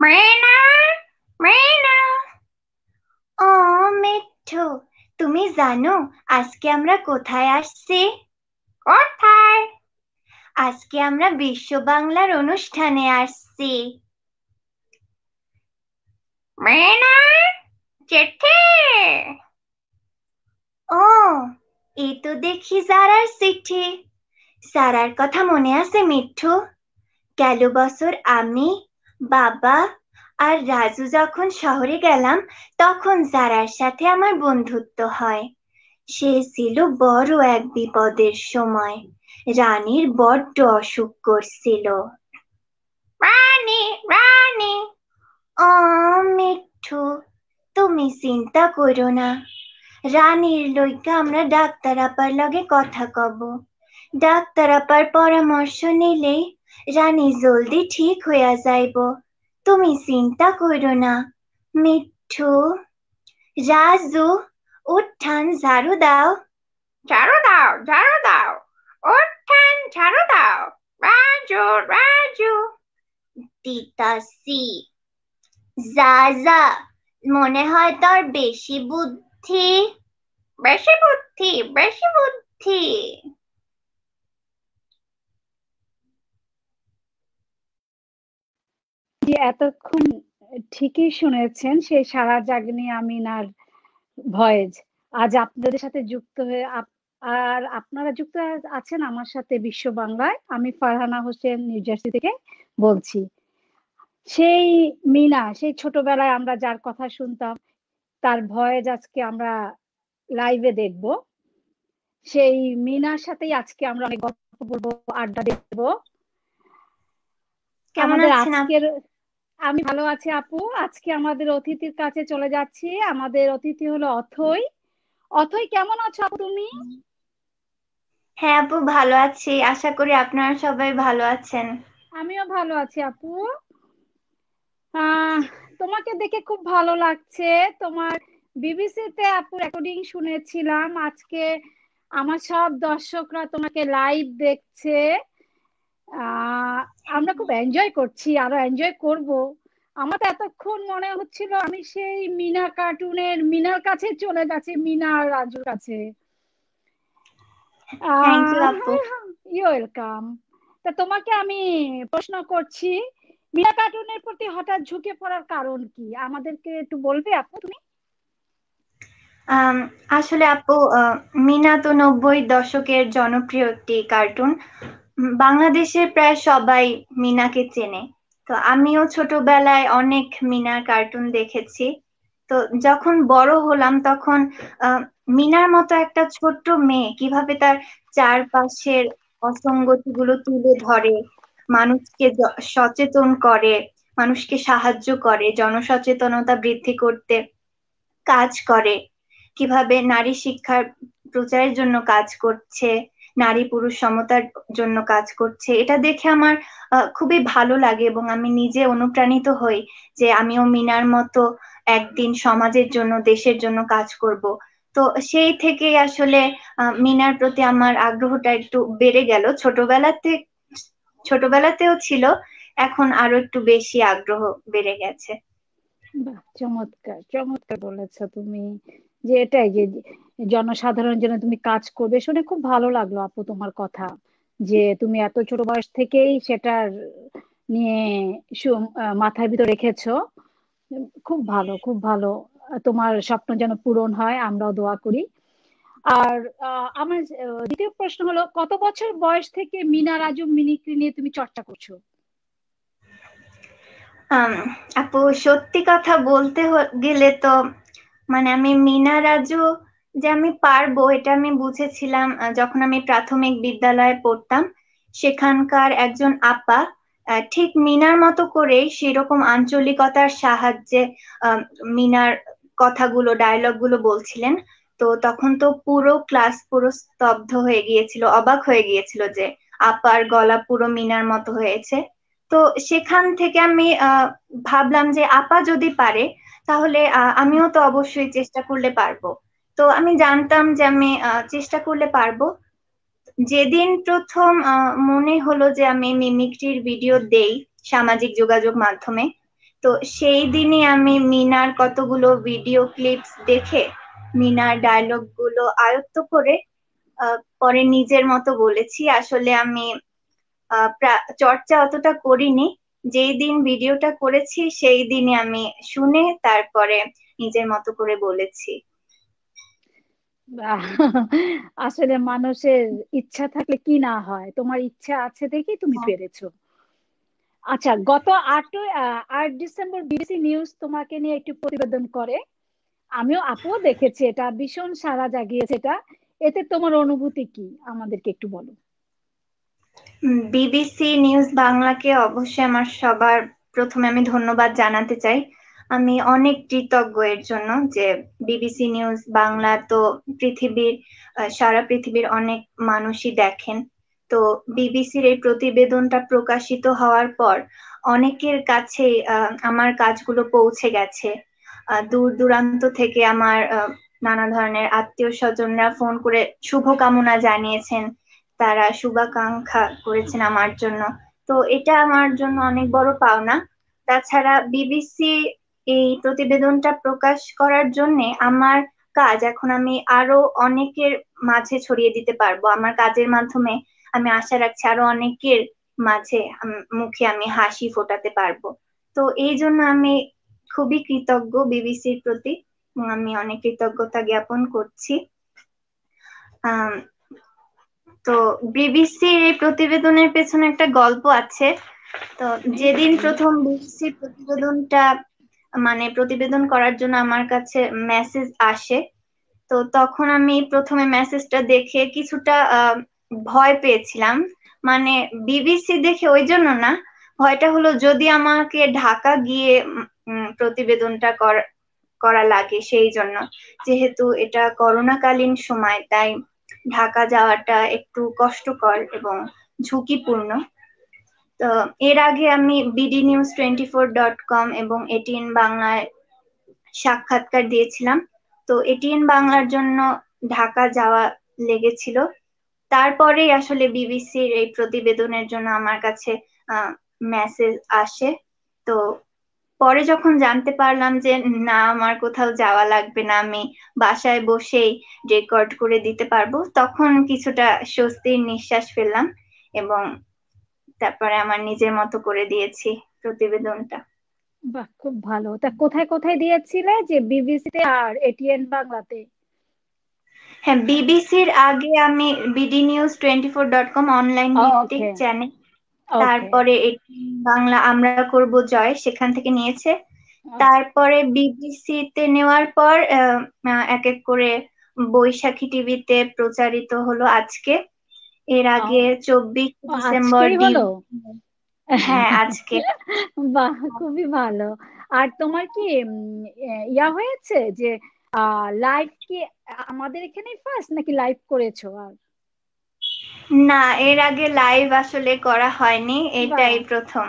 মৃণা, মৃণা। ও মিঠু, তুমি জানো আজকে আমরা কোথায় আসছি? কোথায়? আজকে আমরা বিশ্ব বাংলার অনুষ্ঠানে আসছি। মৃণা, চিঠি। ও, এই তো দেখি জারার চিঠি। জারার কথা মনে আছে মিঠু? গেল বছর আমি, বাবা আর রাজু যখন শহরে গেলাম, তখন জারার সাথে আমার বন্ধুত্ব হয়। সে ছিল বড় এক বিপদের সময়। রানীর বড্ড অসুখ করছিল। রানী, রানী। ও মিঠু, তুমি চিন্তা করো না। রানীর লইগা আমরা ডাক্তার আপার লগে কথা কব। ডাক্তার আপার পরামর্শ নিলেই রানী জলদি ঠিক হইয়া যাইব। তুমি চিন্তা করো না মিঠু। রাজু, উঠান ঝাড়ু দাও। ঝাড়ু দাও, ঝাড়ু দাও। উঠান ঝাড়ু দাও। রাজু, রাজু। দিতাছি। যা যা, মনে হয় তোর বেশি বুদ্ধি। বেশি বুদ্ধি, বেশি বুদ্ধি। যে এতক্ষণ ঠিকই শুনেছেন, সেই সারা জাগনি আমিনার ভয়েস। আজ আপনাদের সাথে যুক্ত হয়ে আর আপনারা যুক্ত আছেন আমার সাথে বিশ্ব বাংলায়। আমি ফারহানা হোসেন নিউ জার্সি থেকে বলছি। সেই মিনা, সেই ছোটবেলায় আমরা যার কথা শুনতাম, তার ভয়েস আজকে আমরা লাইভে দেখব। সেই মিনার সাথেই আজকে আমরা অনেক গল্প বলবো, আড্ডা দেবো। কেমন আমাদের আছেন আপু? আজকের আমি ভালো আছি আপু। আজকে আমাদের অতিথির কাছে চলে যাচ্ছি। আমাদের অতিথি হলো অথই। অথই, কেমন আছো আপু তুমি? হ্যাঁ আপু, ভালো আছি। আশা করি আপনারা সবাই ভালো আছেন। আমিও ভালো আছি আপু। আহ তোমাকে দেখে খুব ভালো লাগছে। তোমার বিবিসিতে আপু রেকর্ডিং শুনেছিলাম। আজকে আমার সব দর্শকরা তোমাকে লাইভ দেখছে। আহ আমরা খুব এনজয় করছি, আরো এনজয় করব। আমার তো এতক্ষণ মনে হচ্ছিল আমি সেই মিনা কার্টুনের মিনার কাছে চলে গেছি, মিনা আর রাজুর কাছে। থ্যাংক ইউ আপু। You welcome. তা তোমাকে আমি প্রশ্ন করছি, মিনা কার্টুনের প্রতি হঠাৎ ঝুঁকে পড়ার কারণ কি, আমাদেরকে একটু বলবে আপু তুমি? আম, আসলে আপু, মিনা তো 90 দশকের জনপ্রিয় একটি কার্টুন। বাংলাদেশের প্রায় সবাই মিনাকে চেনে। তো আমিও ছোটবেলায় অনেক মিনার কার্টুন দেখেছি। তো যখন বড় হলাম তখন আহ, মিনার মতো একটা ছোট্ট মেয়ে কিভাবে তার চারপাশের অসঙ্গতিগুলো তুলে ধরে, মানুষকে সচেতন করে, মানুষকে সাহায্য করে, জনসচেতনতা বৃদ্ধি করতে কাজ করে, কিভাবে নারী শিক্ষার প্রচারের জন্য কাজ করছে, নারী পুরুষ সমতার জন্য কাজ করছে, এটা দেখে আমার খুবই ভালো লাগে এবং আমি নিজে অনুপ্রাণিত হই যে আমিও মিনার মতো একদিন সমাজের জন্য, দেশের জন্য কাজ করব। তো সেই থেকেই আসলে মিনার প্রতি আমার আগ্রহটা একটু বেড়ে গেল। ছোটবেলাতেও ছিল, এখন আরো একটু বেশি আগ্রহ বেড়ে গেছে। বাহ, চমৎকার চমৎকার বলেছো তুমি। যে এটাই যে জনসাধারণের জন্য তুমি কাজ করবে, শুনে খুব ভালো লাগলো আপু তোমার কথা। যে তুমি এত ছোট বয়স থেকেই সেটার নিয়ে মাথার ভিতর রেখেছো। খুব ভালো, খুব ভালো। তোমার স্বপ্ন যেন পূরণ হয়, আমরাও দোয়া করি। আর আমার দ্বিতীয় প্রশ্ন হলো, কত বছর বয়স থেকে মিনা রাজু মিমিক্রি নিয়ে তুমি চর্চা করছো? আম, আপু, সত্যি কথা বলতে গেলে তো মানে আমি মিনা রাজু যে আমি পারবো এটা আমি বুঝেছিলাম যখন আমি প্রাথমিক বিদ্যালয়ে পড়তাম। সেখানকার একজন আপা ঠিক মিনার মতো করেই সেরকম আঞ্চলিকতার সাহায্যে আম, মিনার কথাগুলো, ডায়লগ গুলো বলছিলেন। তো তখন তো পুরো ক্লাস পুরো স্তব্ধ হয়ে গিয়েছিল, অবাক হয়ে গিয়েছিল যে আপার গলা পুরো মিনার মতো হয়েছে। তো সেখান থেকে আমি ভাবলাম যে আপা যদি পারে তাহলে আমিও তো অবশ্যই চেষ্টা করলে পারবো। তো আমি জানতাম যে আমি চেষ্টা করলে পারবো। যেদিন প্রথম মনে হলো যে আমি মিমিক্রির ভিডিও দেই সামাজিক যোগাযোগ মাধ্যমে, তো সেই দিনই আমি মিনার কতগুলো ভিডিও ক্লিপস দেখে মিনার ডায়লগ গুলো আয়ত্ত করে পরে নিজের মতো বলেছি। আসলে আমি চর্চা অতটা করিনি, যেই দিন ভিডিওটা করেছি সেই দিনই আমি শুনে তারপরে নিজের মতো করে বলেছি। বাহ! আসলে মানুষের ইচ্ছা থাকলে কি না হয়, তোমার ইচ্ছা আছে দেখেই তুমি হ্যাঁ। পেরেছো। আচ্ছা, গত 8 ডিসেম্বর বিবিসি নিউজ তোমাকে নিয়ে একটি প্রতিবেদন করে। আপুও দেখেছি, এটা ভীষণ সাড়া জাগিয়েছে। এতে তোমার অনুভূতি কি আমাদেরকে একটু বলো। বিবিসি নিউজ বাংলাকে অবশ্যই আমার সবার প্রথমে আমি ধন্যবাদ জানাতে চাই। আমি অনেক কৃতজ্ঞ এর জন্য যে বিবিসি নিউজ বাংলা তো পৃথিবীর সারা পৃথিবীর অনেক মানুষই দেখেন। তো বিবিসির এই প্রতিবেদনটা প্রকাশিত হওয়ার পর অনেকের কাছে আমার কাজগুলো পৌঁছে গেছে। দূর দূরান্ত থেকে আমার নানা ধরনের আত্মীয় স্বজনরা ফোন করে শুভকামনা জানিয়েছেন, তারা শুভাকাঙ্ক্ষা করেছেন আমার জন্য। তো এটা আমার জন্য অনেক বড় পাওনা। তাছাড়া বিবিসি এই প্রতিবেদনটা প্রকাশ করার জন্য আমার কাজ এখন আমি আরো অনেকের মাঝে ছড়িয়ে দিতে পারবো। আমার কাজের মাধ্যমে আমি আশা রাখছি আরো অনেকের মাঝে মুখে আমি হাসি ফোটাতে পারবো। তো এই জন্য আমি খুবই কৃতজ্ঞ বিবিসির প্রতি, এবং আমি অনেক কৃতজ্ঞতা জ্ঞাপন করছি। আহ তো বিবিসির এই প্রতিবেদনের পেছনে একটা গল্প আছে। তো যেদিন প্রথম বিবিসি প্রতিবেদনটা প্রতিবেদন করার জন্য আমার কাছে মেসেজ আসে, তো তখন আমি প্রথমে মেসেজটা দেখে কিছুটা ভয় পেয়েছিলাম। মানে বিবিসি দেখে ওই জন্য না, ভয়টা হলো যদি আমাকে ঢাকা গিয়ে প্রতিবেদনটা করা লাগে সেই জন্য। যেহেতু এটা করোনাকালীন সময়, তাই ঢাকা যাওয়াটা একটু কষ্টকর এবং ঝুঁকিপূর্ণ। তো এর আগে আমি BDNews24.com এবং এটিএন বাংলায় সাক্ষাৎকার দিয়েছিলাম। তো এটিএন বাংলার জন্য ঢাকা যাওয়া লেগেছিল। তারপরেই আসলে বিবিসির এই প্রতিবেদনের জন্য আমার কাছে মেসেজ আসে। তো পরে যখন জানতে পারলাম যে না, আমার কোথাও যাওয়া লাগবে না, আমি বাসায় বসেই রেকর্ড করে দিতে পারবো, তখন কিছুটা স্বস্তির নিঃশ্বাস ফেললাম এবং তারপরে আমার নিজের মতো করে দিয়েছি প্রতিবেদনটা। বাহ, খুব ভালো। তা কোথায় কোথায় দিয়েছিলে, যে বিবিসিতে আর এটিএন বাংলাতে? হ্যাঁ, বিবিসির আগে আমি BDNews24.com অনলাইন ভিত্তিক ওকে, চ্যানেল, ওকে। তারপরে এটিএন বাংলা আমরা করব জয় সেখান থেকে নিয়েছে। তারপরে বিবিসি তে নেওয়ার পর এক এক করে বৈশাখী টিভিতে প্রচারিত হলো আজকে। এর আগে 24 ডিসেম্বর আজকেই হলো? হ্যাঁ, আজকে। বাহ, খুবই ভালো। আর তোমার কি ইয়া হয়েছে যে লাইভ কি আমাদের এখানে ফার্স্ট, নাকি লাইভ করেছো? আর না, এর আগে লাইভ আসলে করা হয়নি, বাহ, এটাই প্রথম।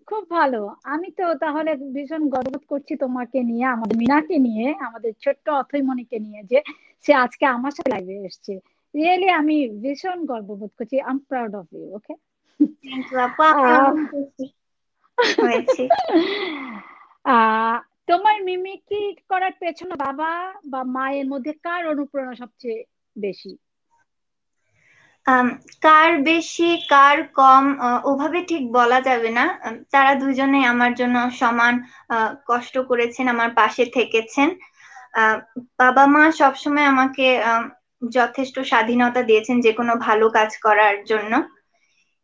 খুব ভালো। আমি তো তাহলে ভীষণ গর্ববোধ করছি তোমাকে নিয়ে, আমাদের মিনাকে নিয়ে, আমাদের ছোট্ট অথইমনিকে নিয়ে, যে সে আজকে আমার সাথে লাইভে এসেছে। রিয়েলি আমি ভীষণ গর্ববোধ করছি। I'm proud of you. Okay. Thank you আপু, আমি আহ অনেক খুশি হয়েছি। আহ তোমার মিমিক্রি করার পেছনে বাবা বা মায়ের মধ্যে কার অনুপ্রেরণা সবচেয়ে বেশি? আম, কার বেশি কার কম ওভাবে ঠিক বলা যাবে না। তারা দুজনে আমার জন্য সমান কষ্ট করেছেন, আমার পাশে থেকেছেন। আহ, বাবা মা সবসময় আমাকে যথেষ্ট স্বাধীনতা দিয়েছেন যে কোনো ভালো কাজ করার জন্য,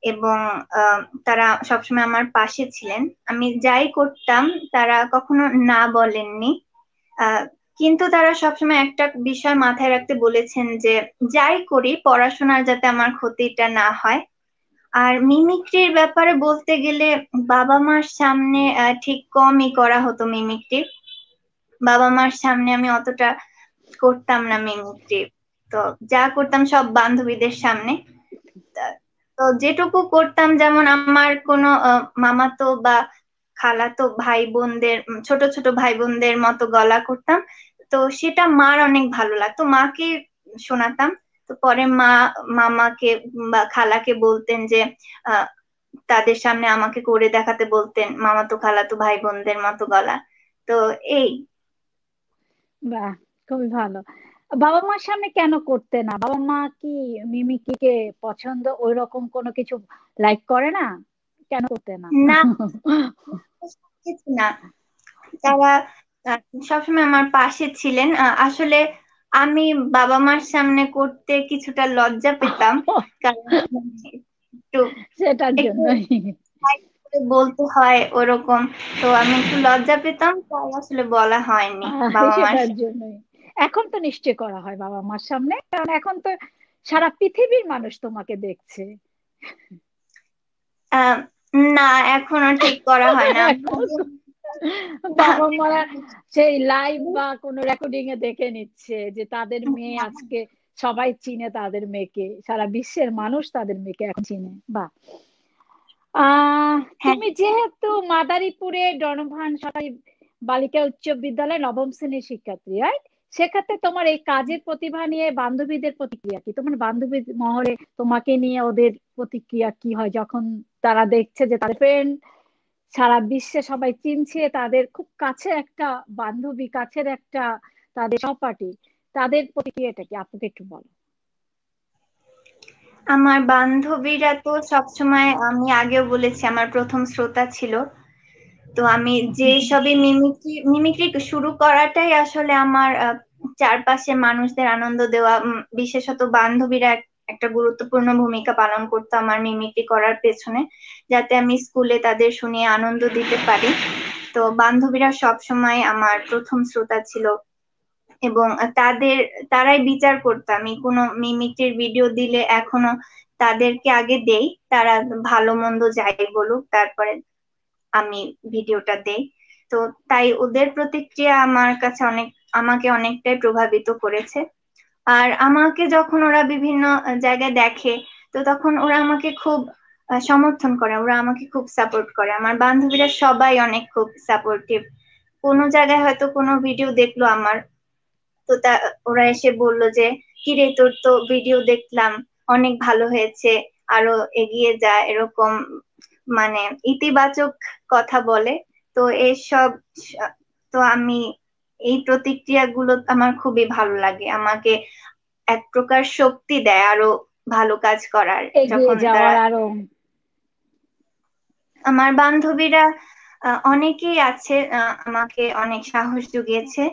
এবং তারা সবসময় আমার পাশে ছিলেন। আমি যাই করতাম তারা কখনো না বলেননি। আহ, কিন্তু তারা সবসময় একটা বিষয় মাথায় রাখতে বলেছেন যে যাই করি পড়াশোনার যাতে আমার ক্ষতিটা না হয়। আর মিমিক্রির ব্যাপারে বলতে গেলে বাবা মার সামনে ঠিক কমই করা হতো মিমিক্রি। বাবা মার সামনে আমি অতটা করতাম না মিমিক্রি। তো যা করতাম সব বান্ধবীদের সামনে। তো যেটুকু করতাম, যেমন আমার কোনো মামাতো বা খালাতো ভাই বোনদের ছোট ছোট ভাই বোনদের মতো গলা করতাম। তো সেটা মার অনেক ভালো লাগতো, মাকে শোনাতাম। তো পরে মা মামাকে বা খালাকে বলতেন যে তাদের সামনে আমাকে করে দেখাতে বলতেন, মামাতো খালাতো ভাই বোনদের মতো গলা। তো এই বাহ, খুবই ভালো। বাবা মার সামনে কেন করতে না? বাবা মা কি মিমিক্রিকে পছন্দ ওই রকম কোনো কিছু লাইক করে না? কেন করতে না? না, কিছু না, তারা আহ, সবসময় আমার পাশে ছিলেন। আসলে আমি বাবা মার সামনে করতে কিছুটা লজ্জা পেতাম, কারণ একটু সেটার একটু জন্যই। hide করে বলতে হয় ওরকম। তো আমি একটু লজ্জা পেতাম, তাই আসলে বলা হয়নি বাবা মার সেটার সামনে। জন্যই। এখন তো নিশ্চয় করা হয় বাবা মার সামনে, কারণ এখন তো সারা পৃথিবীর মানুষ তোমাকে দেখছে। আহ, না, এখনো ঠিক করা হয় না। এখন বাবা মারা সেই লাইভ বা কোনো রেকর্ডিং এ দেখে নিচ্ছে যে তাদের মেয়ে আজকে সবাই চিনে, তাদের মেয়েকে সারা বিশ্বের মানুষ তাদের মেয়েকে এখন চিনে। বা হ্যাঁ, তুমি যেহেতু মাদারীপুরে ডনভান সরকারি বালিকা উচ্চ বিদ্যালয় নবম শ্রেণীর শিক্ষার্থী, রাইট? সেক্ষেত্রে তোমার এই কাজের প্রতিভা নিয়ে বান্ধবীদের প্রতিক্রিয়া কি? তোমার বান্ধবী মহলে তোমাকে নিয়ে ওদের প্রতিক্রিয়া কি হয় যখন তারা দেখছে যে তাদের ফ্রেন্ড সারা বিশ্বে সবাই চিনছে, তাদের খুব কাছে একটা বান্ধবী, কাছের একটা তাদের সহপাঠী, তাদের প্রতিক্রিয়াটা কি? আপনাকে একটু বলো। আমার বান্ধবীরা তো সবসময়, আমি আগেও বলেছি, আমার প্রথম শ্রোতা ছিল। তো আমি যে সবই মিমিক্রি শুরু করাটাই আসলে আমার চারপাশে মানুষদের আনন্দ দেওয়া, বিশেষত বান্ধবীরা একটা গুরুত্বপূর্ণ ভূমিকা পালন করতো আমার মিমিক্রি করার পেছনে, যাতে আমি স্কুলে তাদের শুনিয়ে আনন্দ দিতে পারি। তো বান্ধবীরা সব সময় আমার প্রথম শ্রোতা ছিল, এবং তারাই বিচার করতো। আমি কোনো মিমিক্রির ভিডিও দিলে এখনো তাদেরকে আগে দেই, তারা ভালো মন্দ যাই বলুক, তারপরে আমি ভিডিওটা দেই। তো তাই ওদের প্রতিক্রিয়া আমার কাছে আমাকে অনেকটাই প্রভাবিত করেছে। আর আমাকে যখন ওরা বিভিন্ন জায়গায় দেখে, তো তখন ওরা আমাকে খুব সমর্থন করে, ওরা আমাকে খুব সাপোর্ট করে। আমার বান্ধবীরা সবাই অনেক খুব সাপোর্টিভ। কোনো জায়গায় হয়তো কোনো ভিডিও দেখলো আমার, তো ওরা এসে বললো যে, কিরে তোর তো ভিডিও দেখলাম, অনেক ভালো হয়েছে, আরো এগিয়ে যা, এরকম মানে ইতিবাচক কথা বলে। তো এসব তো আমি এই প্রতিক্রিয়াগুলো আমার খুবই ভালো লাগে, আমাকে এক প্রকার শক্তি দেয় আরো ভালো কাজ করার। এগিয়ে যখন তারা, যাওয়ার আরো। আমার বান্ধবীরা অনেকেই আছে আমাকে অনেক সাহস জুগিয়েছে।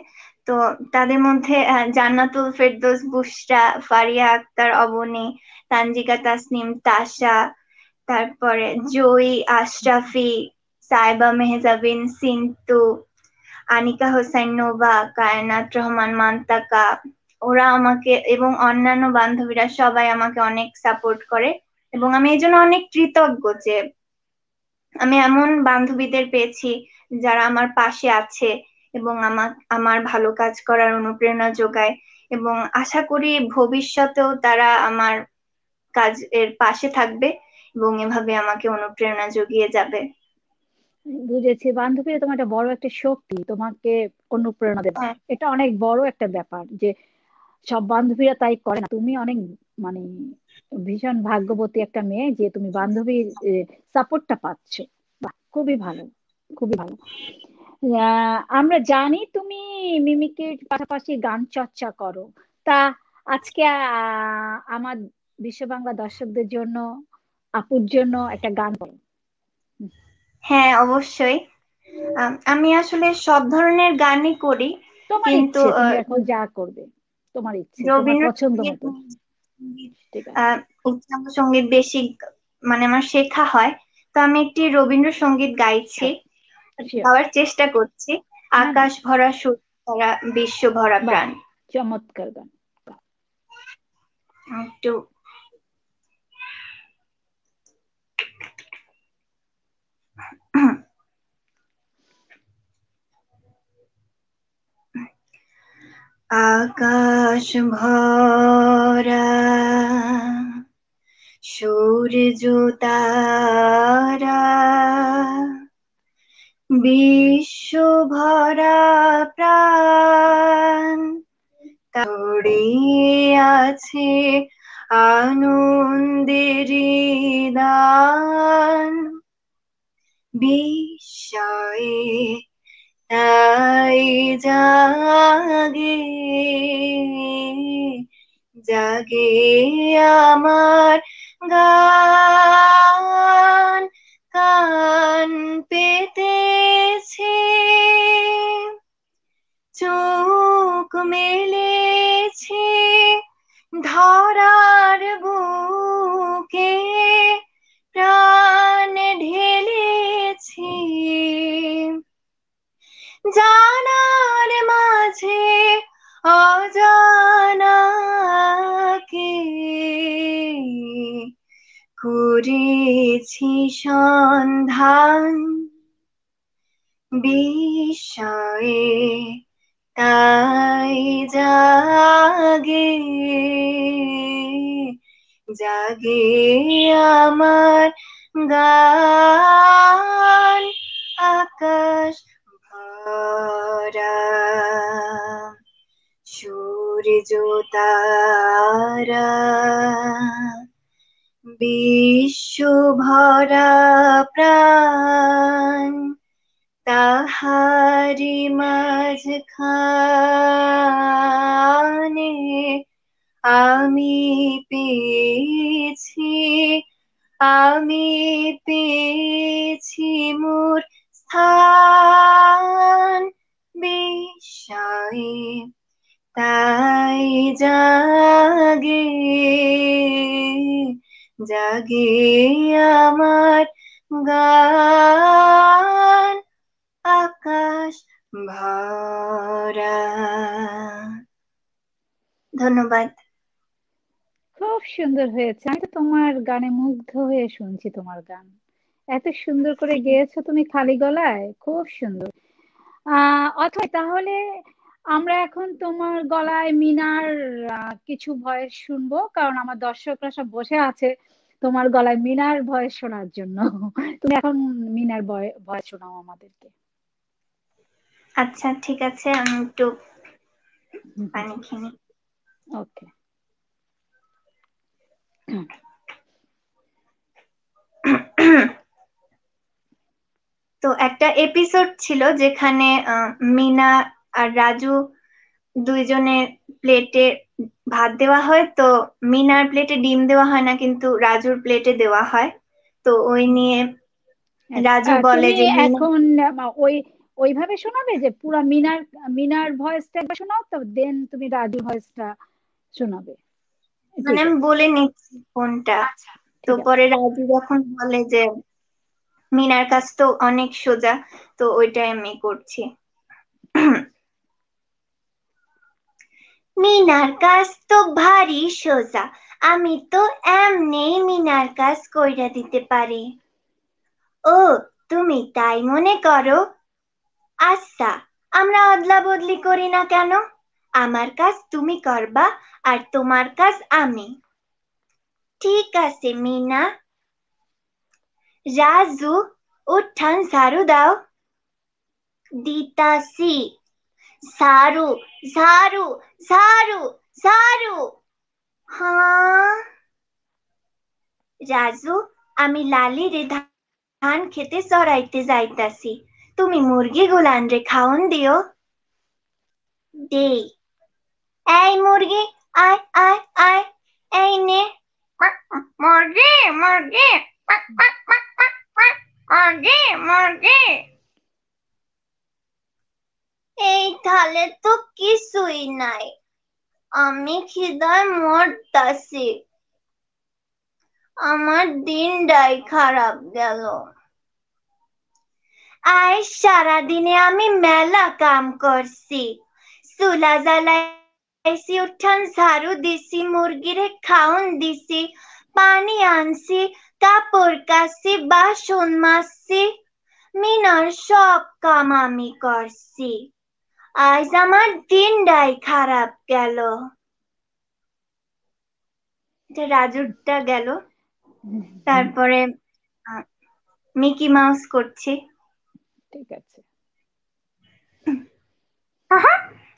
তো তাদের মধ্যে জান্নাতুল ফেরদৌস, বুশরা, ফারিয়া আক্তার, অবনী, তানজিকা তাসনিম, তাসা, তারপরে জয়ী, আশরাফি, সাইবা মেহজাবিন, সিন্টু, আনিকা হোসেন নোভা, কায়নাত রহমান মান্তাকা, ওরা আমাকে এবং অন্যান্য বান্ধবীরা সবাই আমাকে অনেক সাপোর্ট করে। এবং আমি এই জন্য অনেক কৃতজ্ঞ যে আমি এমন বান্ধবীদের পেয়েছি যারা আমার পাশে আছে এবং আমার ভালো কাজ করার অনুপ্রেরণা যোগায়। এবং আশা করি ভবিষ্যতেও তারা আমার কাজের পাশে থাকবে এবং এভাবে আমাকে অনুপ্রেরণা জুগিয়ে যাবে। বুঝেছি, বান্ধবীরা তোমার একটা বড় একটা শক্তি, তোমাকে অনুপ্রেরণা দেবে। হ্যাঁ, এটা অনেক বড় একটা ব্যাপার যে সব বান্ধবীরা তাই করে না। তুমি অনেক মানে ভীষণ ভাগ্যবতী একটা মেয়ে যে তুমি বান্ধবীর সাপোর্টটা পাচ্ছ। বাহ, খুবই ভালো, খুবই ভালো। আমরা জানি তুমি মিমিক্রির পাশাপাশি গান চর্চা করো। তা আজকে আমার বিশ্ব বাংলা দর্শকদের জন্য, আপুর জন্য একটা গান করো। হ্যাঁ, অবশ্যই। আমি আসলে সব ধরনের গানই করি, তোমার কিন্তু ইচ্ছে, তুমি এখন যা করবে তোমার ইচ্ছে, তোমার পছন্দ রবীন্দ্রসঙ্গীত, মতো। সঙ্গীত, ঠিক আছে। উচ্চাঙ্গ সঙ্গীত বেশি মানে আমার শেখা হয়। তো আমি একটি রবীন্দ্রসঙ্গীত গাইছি, শিওর, শিওর। গাওয়ার চেষ্টা করছি। হ্যাঁ, আকাশ ভরা সুর ভরা, বিশ্ব ভরা বাহ, প্রাণ। চমৎকার গান। একটু আকাশ ভরা সূর্য তারা, বিশ্ব ভরা প্রাণ, ছড়িয়ে আছে আনন্দের দান। বিস্ময়ে তাই জাগে জাগে আমার গান কান পেতেছে চোখ মেলেছে ধরার বুকে প্রাণ ঢেলেছি জানার মাঝে অজানাকে করেছি সন্ধান বিস্ময়ে তাই জাগে জাগে আমার গান আকাশ ভরা সূর্য তারা বিশ্ব ভরা প্রাণ তাহারি মাঝখানে আমি পেয়েছি মোর স্থান বিস্ময়ে তাই জাগে জাগে আমার গান আকাশ ভরা ধন্যবাদ খুব সুন্দর হয়েছে। আমি তো তোমার গানে মুগ্ধ হয়ে শুনছি তোমার গান। এত সুন্দর করে গেয়েছো তুমি খালি গলায়, খুব সুন্দর। অথয় তাহলে আমরা এখন তোমার গলায় মিনার কিছু ভয়েস শুনবো, কারণ আমার দর্শকরা সব বসে আছে তোমার গলায় মিনার ভয়েস শোনার জন্য। তুমি এখন মিনার ভয়েস শোনাও আমাদেরকে। আচ্ছা ঠিক আছে, আমি একটু পানি খেয়ে নিই। ওকে। তো একটা এপিসোড ছিল যেখানে মিনা আর রাজু দুইজনে প্লেটে ভাত দেওয়া হয়, তো মিনার প্লেটে ডিম দেওয়া হয় না কিন্তু রাজুর প্লেটে দেওয়া হয়। তো ওই নিয়ে রাজু বলে তুমি যে এখন ওই ওইভাবে শোনাবে যে পুরা মিনার ভয়েসটা একবার শোনাও, তো দেন তুমি রাজু ভয়েসটা শোনাবে। মানে আমি বলে নিচ্ছি কোনটা। আচ্ছা তো ঠিক আছে। পরে রাজু যখন বলে যে মিনার কাজ তো অনেক সোজা, তো ওইটাই আমি করছি। মিনার কাজ তো ভারী সোজা, আমি তো এমনি মিনার কাজ কইরা দিতে পারি। ও তুমি তাই মনে করো? আচ্ছা, আমরা অদলা বদলি করি না কেন? আমার কাজ তুমি করবা আর তোমার কাজ আমি। ঠিক আছে মিনা। রাজু উঠান ঝাড়ু দাও। দিতাছি। ঝাড়ু ঝাড়ু ঝাড়ু ঝাড়ু। হ্যাঁ রাজু, আমি লালিরে ধান খেতে চড়াইতে যাইতাছি, তুমি মুরগি গুলান রে খাওন দিও। দেই। এই মুরগি, আয় আয় আয়, এই নে। মুরগি মুরগি মুরগি মুরগি। এই থালে তো কিছুই নাই, আমি খিদায় মরতাছি। আমার দিনটাই খারাপ গেল। আজ সারাদিনে আমি মেলা কাম করছি, চুলা জ্বালাইছি, উঠান ঝাড়ু দিছি, মুরগিরে খাওন দিছি, পানি আনছি, কাপড় কাচছি, বাসন মাজছি, মিনার সব কাম আমি করছি। আজ আমার দিনটাই খারাপ গেল। রাজুরটা গেল। তারপরে মিকি মাউস করছি। ঠিক আছে।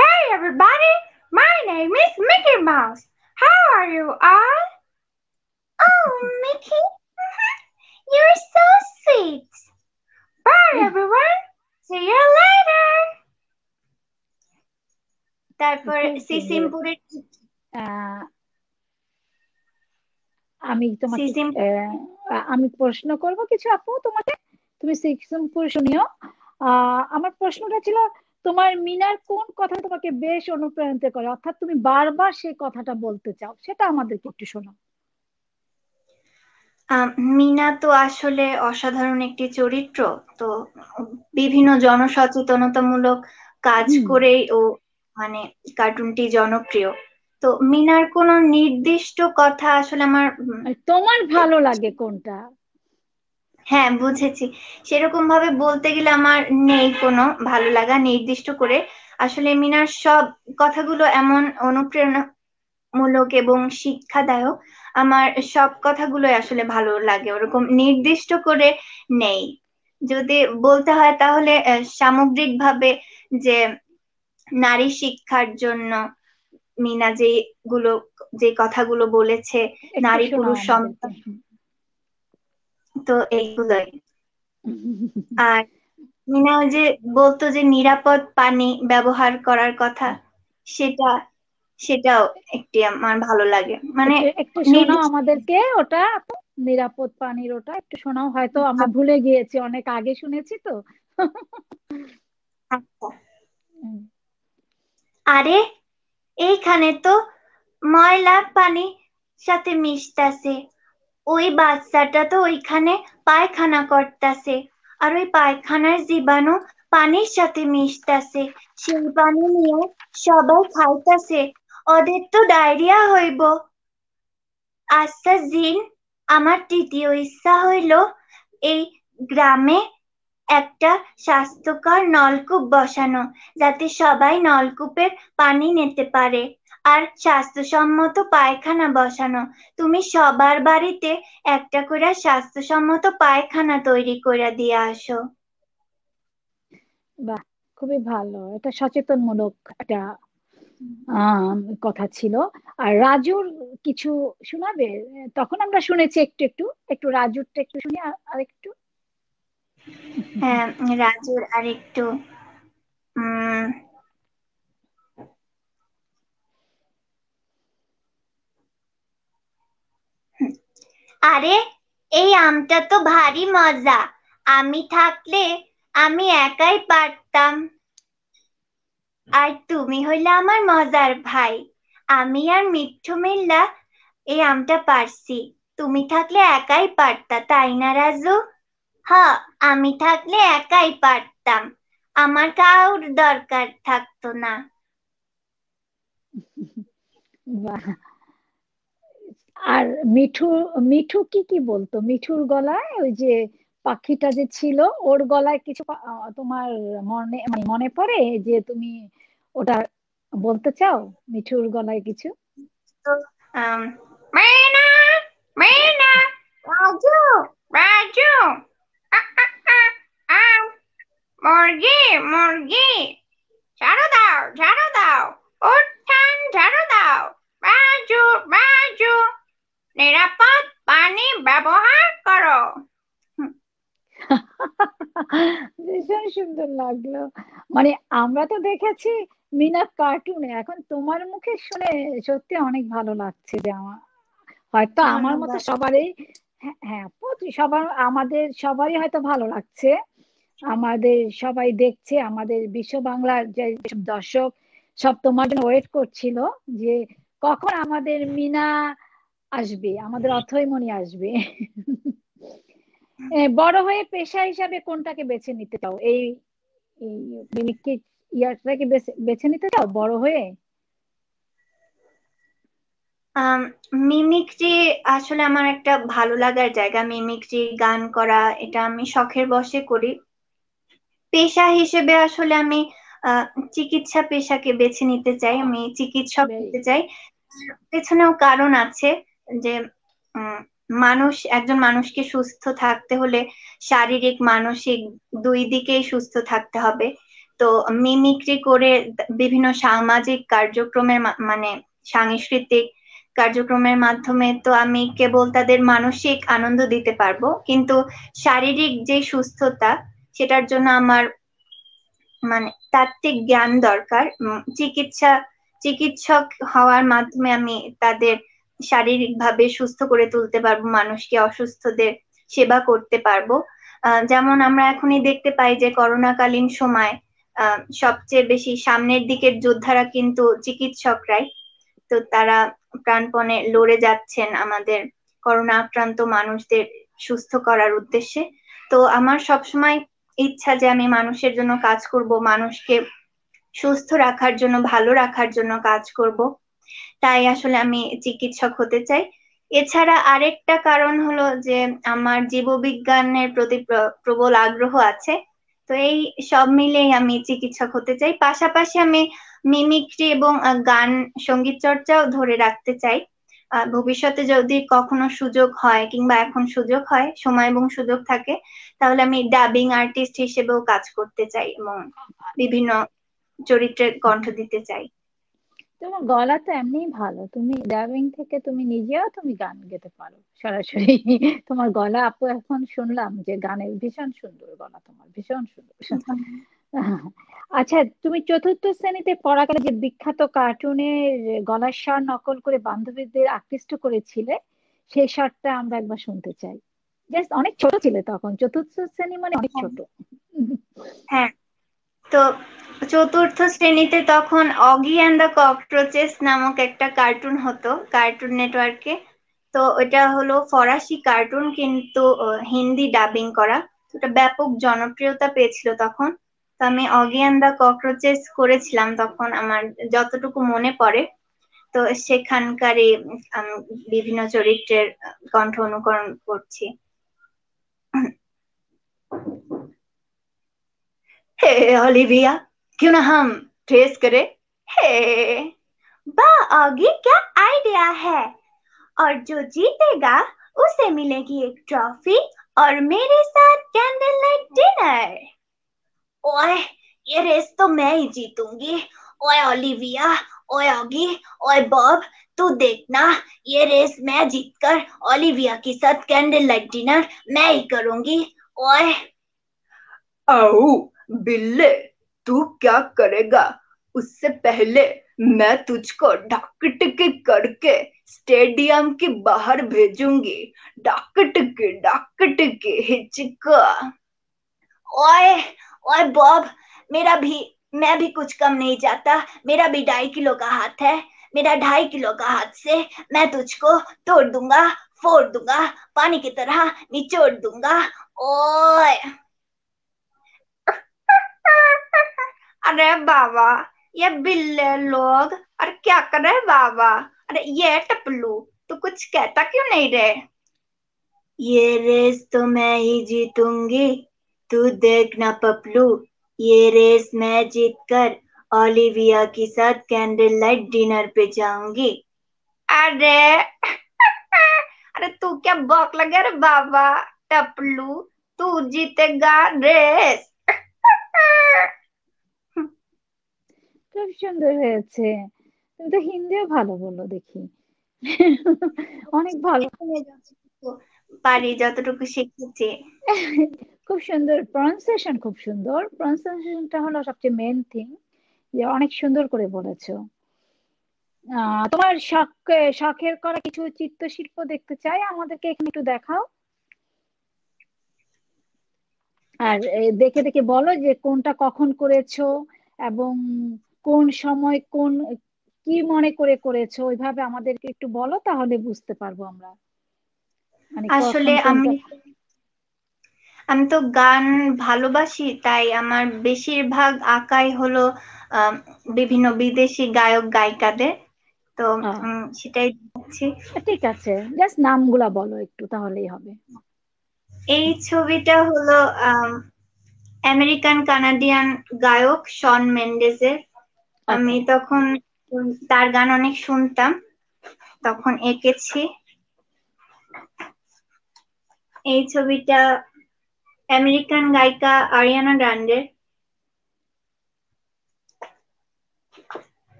Hey everybody, my name is Mickey Mouse. How are you all? Oh, Mickey, you're so sweet. তারপর খুব সুন্দর। সিসিমপুরের আহ, আমি তোমাকে সিসিম আমি প্রশ্ন করব কিছু আপু তোমাকে, তুমি সিক্সমপুর শুনিও। আমার প্রশ্নটা ছিল, তোমার মিনার কোন কথা তোমাকে বেশ অনুপ্রাণিত করে, অর্থাৎ তুমি বারবার সেই কথাটা বলতে চাও, সেটা আমাদেরকে একটু শোনাও। মিনা তো আসলে অসাধারণ একটি চরিত্র। তো বিভিন্ন জনসচেতনতামূলক কাজ হুম। করেই ও মানে কার্টুনটি জনপ্রিয়। তো মিনার কোনো নির্দিষ্ট কথা আসলে আমার আর তোমার ভালো লাগে কোনটা? হ্যাঁ, বুঝেছি। সেরকম ভাবে বলতে গেলে আমার নেই কোনো ভালো লাগা নির্দিষ্ট করে। আসলে মিনার সব কথাগুলো এমন অনুপ্রেরণামূলক এবং শিক্ষাদায়ক। আমার সব কথাগুলোই আসলে ভালো লাগে, ওরকম নির্দিষ্ট করে নেই। যদি বলতে হয় তাহলে সামগ্রিকভাবে যে নারী শিক্ষার জন্য মিনা যে কথাগুলো বলেছে, একটু নারী শোনাও পুরুষ আমাদেরকে। তো এইগুলোই। আর মিনা ওই যে বলতো যে নিরাপদ পানি ব্যবহার করার কথা, সেটা সেটাও একটি আমার ভালো লাগে, মানে একটু একটু শোনাও নির্দিষ্ট। আমাদেরকে ওটা আপু, নিরাপদ পানির ওটা একটু শোনাও, হয়তো আমরা ভুলে গিয়েছি, অনেক আগে শুনেছি তো। আচ্ছা। আরে, এইখানে তো ময়লা পানি সাথে মিশতাছে। ওই বাচ্চাটা তো ওইখানে পায়খানা করতাছে, আর ওই পায়খানার জীবাণু পানির সাথে মিশতাছে। সেই পানি নিয়ে সবাই খাইতাছে। ওদের তো ডায়রিয়া হইব। আচ্ছা জিন, আমার তৃতীয় ইচ্ছা হইল এই গ্রামে একটা স্বাস্থ্যকর নলকূপ বসানো, যাতে সবাই নলকূপের পানি নিতে পারে। আর স্বাস্থ্যসম্মত পায়খানা বসানো। তুমি সবার বাড়িতে একটা করে স্বাস্থ্যসম্মত পায়খানা তৈরি করে দিয়ে আসো। বাহ, খুবই ভালো, এটা সচেতনমূলক একটা কথা ছিল। আর রাজুর কিছু শোনাবে? তখন আমরা শুনেছি একটু একটু, একটু রাজুরটা একটু শুনি আর একটু। হ্যাঁ, রাজুর আরেকটু উম আরে, এই আমটা তো ভারী মজা। আমি থাকলে আমি একাই পারতাম। আর তুমি হইলে আমার মজার ভাই। আমি আর মিঠু মিল্লা এই আমটা পারছি। তুমি থাকলে একাই পারতা, তাই না রাজু? হ, আমি থাকলে একাই পারতাম। আমার কাউর দরকার থাকতো না। বাহ। আর মিঠু, মিঠু কি কি বলতো মিঠুর গলায়, ওই যে পাখিটা যে ছিল, ওর গলায় কিছু তোমার মনে পড়ে যে তুমি ওটা বলতে চাও, মিঠুর গলায় কিছু? তো মেনা, মেনা, রাজু, রাজু, আ, আ, আ, আ, মুরগি, মুরগি, ঝাড়ু দাও, ঝাড়ু দাও, উঠান ঝাড়ু দাও, রাজু, রাজু, নিরাপদ পানি ব্যবহার করো। হুম, ভীষণ সুন্দর লাগলো। মানে আমরা তো দেখেছি মিনা কার্টুনে, এখন তোমার মুখে শুনে সত্যি অনেক ভালো লাগছে যে আমার, হয়তো আমার মতো ধন্যবাদ। সবারই, হ্যাঁ হ্যাঁ, সবার, আমাদের সবারই হয়তো ভালো লাগছে। আমাদের সবাই দেখছে, আমাদের বিশ্ব বাংলার যে সব দর্শক সব তোমার জন্য ওয়েট করছিল যে কখন আমাদের মিনা আসবে, আমাদের অথইমনি আসবে। বড় হয়ে পেশা হিসাবে কোনটাকে বেছে নিতে চাও, এই মিমিক্রি ইয়ারটাকে বেছে বেছে নিতে চাও বড় হয়ে? আম, মিমিক্রি আসলে আমার একটা ভালো লাগার জায়গা। মিমিক্রি গান করা, এটা আমি শখের বশে করি। পেশা হিসেবে আসলে আমি আহ, চিকিৎসা পেশাকে বেছে নিতে চাই। আমি চিকিৎসক Very হতে চাই। good. পেছনেও কারণ আছে যে উম, একজন মানুষকে সুস্থ থাকতে হলে শারীরিক মানসিক দুই দিকেই সুস্থ থাকতে হবে। তো মিমিক্রি করে বিভিন্ন সামাজিক কার্যক্রমের মানে সাংস্কৃতিক কার্যক্রমের মাধ্যমে তো আমি কেবল তাদের মানসিক আনন্দ দিতে পারবো, কিন্তু শারীরিক যে সুস্থতা, সেটার জন্য আমার মানে তাত্ত্বিক জ্ঞান দরকার। চিকিৎসা চিকিৎসক হওয়ার মাধ্যমে আমি তাদের শারীরিকভাবে সুস্থ করে তুলতে পারবো, মানুষকে অসুস্থদের সেবা করতে পারবো। যেমন আমরা এখনই দেখতে পাই যে করোনাকালীন সময় সবচেয়ে বেশি সামনের দিকের যোদ্ধারা কিন্তু চিকিৎসকরাই। তো তারা প্রাণপণে লড়ে যাচ্ছেন আমাদের করোনা আক্রান্ত মানুষদের সুস্থ করার উদ্দেশ্যে। তো আমার সবসময় ইচ্ছা যে আমি মানুষের জন্য কাজ করব, মানুষকে সুস্থ রাখার জন্য, ভালো রাখার জন্য কাজ করব। তাই আসলে আমি চিকিৎসক হতে চাই। এছাড়া আরেকটা কারণ হলো যে আমার জীববিজ্ঞানের প্রতি প্রবল আগ্রহ আছে। তো এই সব মিলেই আমি চিকিৎসক হতে চাই। পাশাপাশি আমি মিমিক্রি এবং গান, সঙ্গীত চর্চাও ধরে রাখতে চাই। ভবিষ্যতে যদি কখনো সুযোগ হয়, কিংবা এখন সুযোগ হয়, সময় এবং সুযোগ থাকে, তাহলে আমি ডাবিং আর্টিস্ট হিসেবেও কাজ করতে চাই এবং বিভিন্ন চরিত্রে কণ্ঠ দিতে চাই। তোমার গলা তো এমনিই ভালো, তুমি ডাবিং থেকে তুমি নিজেও তুমি গান গেতে পারো সরাসরি। তোমার গলা আপু এখন শুনলাম যে গানের ভীষণ সুন্দর গলা, তোমার ভীষণ সুন্দর। আচ্ছা, তুমি চতুর্থ শ্রেণীতে পড়াকালে যে বিখ্যাত কার্টুনের গলার স্বর নকল করে বান্ধবীদের আকৃষ্ট করেছিলে, সেই স্বরটা আমরা একবার শুনতে চাই। জাস্ট অনেক ছোট ছিলে তখন, চতুর্থ শ্রেণী মানে অনেক ছোট। হ্যাঁ, তো চতুর্থ শ্রেণীতে তখন অগি অ্যান্ড দ্য ককরোচেস নামক একটা কার্টুন হতো কার্টুন নেটওয়ার্কে। তো ওটা হলো ফরাসি কার্টুন, কিন্তু হিন্দি ডাবিং করা। তো ওটা ব্যাপক জনপ্রিয়তা পেয়েছিল তখন। তো আমি অগি অ্যান্ড দ্য ককরোচেস করেছিলাম তখন, আমার যতটুকু মনে পড়ে। তো সেখানকারই আমি বিভিন্ন চরিত্রের কণ্ঠ অনুকরণ করছি। हे ओलिविया, क्यों ना हम ट्रेस करें? हे वाह आगे क्या आइडिया है। और जो जीतेगा उसे मिलेगी एक ट्रॉफी और मेरे साथ कैंडल लाइट डिनर। ओए, ये रेस तो मैं ही जीतूंगी। ओए ओलिविया, ओए ऑगी, ओए बॉब, तू देखना, ये रेस मैं जीतकर ओलिविया के साथ कैंडल लाइट डिनर मैं ही करूंगी। ओए आओ बिल्ले, तू क्या करेगा? उससे पहले मैं तुझको डाकटिकी करके स्टेडियम के बाहर भेजूंगी। डाकटिकी हिचका। ओए, ओए बॉब, मेरा भी मैं भी कुछ कम नहीं चाहता। मेरा भी 2.5 किलो का हाथ है। मेरा 2.5 किलो का हाथ से मैं तुझको तोड़ दूंगा, फोड़ दूंगा, पानी की तरह निचोड़ दूंगा। ओए अरे बाबा, ये बिल्ले लोग, अरे क्या कर रहे हैं बाबा? अरे ये टपलू, तू कुछ कहता क्यों नहीं रे? ये रेस तो मैं ही जीतूंगी, तू देखना पपलू। ये रेस मैं जीतकर ओलिविया के साथ कैंडल लाइट डिनर पे जाऊंगी। अरे अरे तू क्या बौक लगे रे बाबा? टपलू, तू जीतेगा रेस। খুব সুন্দর হয়েছে। তুমি তো হিন্দিও ভালো বলো দেখি। অনেক ভালো। পারি যতটুকু শিখেছি। খুব সুন্দর প্রনাউন্সিয়েশন, খুব সুন্দর প্রনাউন্সিয়েশনটা হলো সবচেয়ে মেন থিং, যে অনেক সুন্দর করে বলেছো। তোমার শখের করা কিছু চিত্রশিল্প দেখতে চাই, আমাদেরকে এখানে একটু দেখাও। আর দেখে দেখে বলো যে কোনটা কখন করেছো এবং কোন সময় কোন কি মনে করে করেছো, ওইভাবে আমাদেরকে একটু বলো, তাহলে বুঝতে পারবো আমরা মানে আসলে কখন আমি কোনটা। আমি তো গান ভালোবাসি, তাই আমার বেশিরভাগ আঁকাই হলো আহ, বিভিন্ন বিদেশি গায়ক গায়িকাদের। তো আহ সেটাই দেখছি। ঠিক আছে, জাস্ট নামগুলা বলো একটু তাহলেই হবে। এই ছবিটা হলো আমেরিকান কানাডিয়ান গায়ক শন মেন্ডেজের। আমি ওকে। তখন তার গান অনেক শুনতাম, তখন এঁকেছি। এই ছবিটা আমেরিকান গায়িকা আরিয়ানা গ্রান্ডের।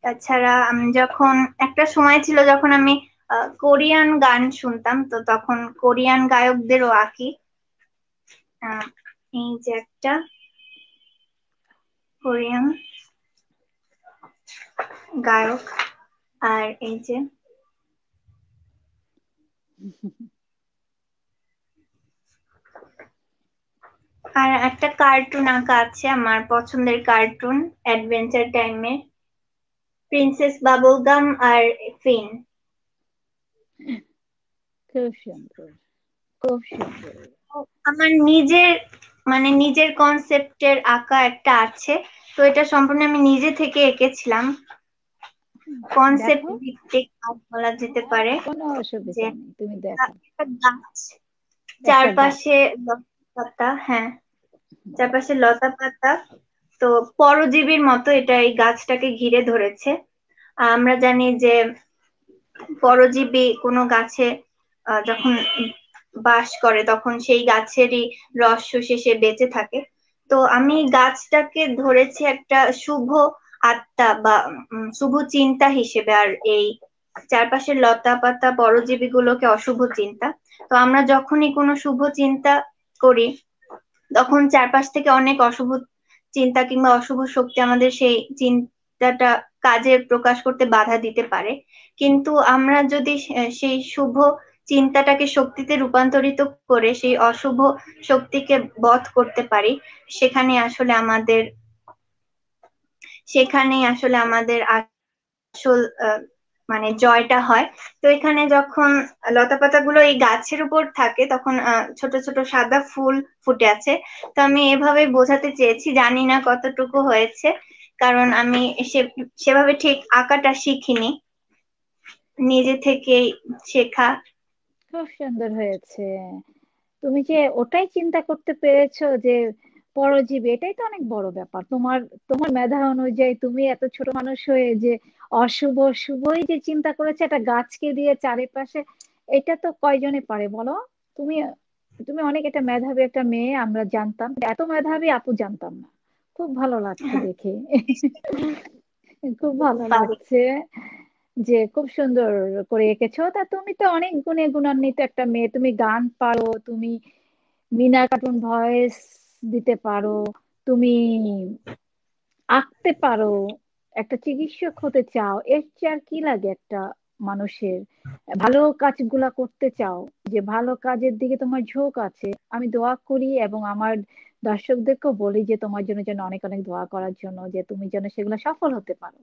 তাছাড়া আমি যখন একটা সময় ছিল যখন আমি কোরিয়ান গান শুনতাম, তো তখন কোরিয়ান গায়কদেরও আঁকি। আহ, এই যে একটা কোরিয়ান, গায়ক। আর এই যে আর একটা কার্টুন আঁকা আছে, আমার পছন্দের কার্টুন, অ্যাডভেঞ্চার টাইমে, প্রিন্সেস বাবলগাম আর ফিন। খুব সুন্দর, খুব সুন্দর। আমার নিজের নিজের কনসেপ্টের আঁকা একটা আছে, তো এটা সম্পূর্ণ আমি নিজে থেকে এঁকেছিলাম। কনসেপ্ট দেখো, ভিত্তিক কাজ বলা যেতে পারে। কোনো যে অসুবিধা নেই, তুমি দেখো। একটা গাছ, একটা গাছ। চারপাশে লতা পাতা, হ্যাঁ, চারপাশে লতা পাতা, তো পরজীবীর মতো এটা এই গাছটাকে ঘিরে ধরেছে। আমরা জানি যে পরজীবী কোনো গাছে যখন বাস করে তখন সেই গাছেরই রস শুষে সে বেঁচে থাকে। তো আমি গাছটাকে ধরেছি একটা শুভ আত্মা বা শুভ চিন্তা হিসেবে, আর এই চারপাশের লতা পাতা পরজীবী গুলোকে অশুভ চিন্তা। তো আমরা যখনই কোনো শুভ চিন্তা করি তখন চারপাশ থেকে অনেক অশুভ চিন্তা কিংবা অশুভ শক্তি আমাদের সেই চিন্তাটা কাজে প্রকাশ করতে বাধা দিতে পারে। কিন্তু আমরা যদি সেই শুভ চিন্তাটাকে শক্তিতে রূপান্তরিত করে সেই অশুভ শক্তিকে বধ করতে পারি, সেখানে আসলে আমাদের সেখানেই আসলে আমাদের আসল জয়টা হয়। তো এখানে যখন লতা পাতাগুলো এই গাছের উপর থাকে তখন ছোট ছোট সাদা ফুল ফুটে আছে। তো আমি এভাবে বোঝাতে চেয়েছি, জানি না কতটুকু হয়েছে, কারণ আমি সেভাবে ঠিক আঁকাটা শিখিনি, নিজে থেকেই শেখা। খুব সুন্দর হয়েছে। তুমি যে ওটাই চিন্তা করতে পেরেছো যে পরজীবী, এটাই তো অনেক বড় ব্যাপার। তোমার তোমার মেধা অনুযায়ী তুমি এত ছোট মানুষ হয়ে যে অশুভ শুভই যে চিন্তা করেছে একটা গাছকে দিয়ে চারিপাশে, এটা তো কয়জনে পারে বলো? তুমি তুমি অনেক একটা মেধাবী একটা মেয়ে, আমরা জানতাম, এত মেধাবী আপু জানতাম না। খুব ভালো লাগছে দেখে। খুব ভালো পারি। লাগছে যে খুব সুন্দর করে এঁকেছো। তা তুমি তো অনেক গুণে গুণান্বিত একটা মেয়ে, তুমি গান পারো, তুমি মিনা কার্টুন ভয়েস দিতে পারো, তুমি আঁকতে পারো, একটা চিকিৎসক হতে চাও, এর চেয়ে আর কি লাগে একটা মানুষের? ভালো কাজগুলা করতে চাও, যে ভালো কাজের দিকে তোমার ঝোঁক আছে। আমি দোয়া করি এবং আমার দর্শকদেরকেও বলি যে তোমার জন্য যেন অনেক অনেক দোয়া করার জন্য, যে তুমি যেন সেগুলো সফল হতে পারো।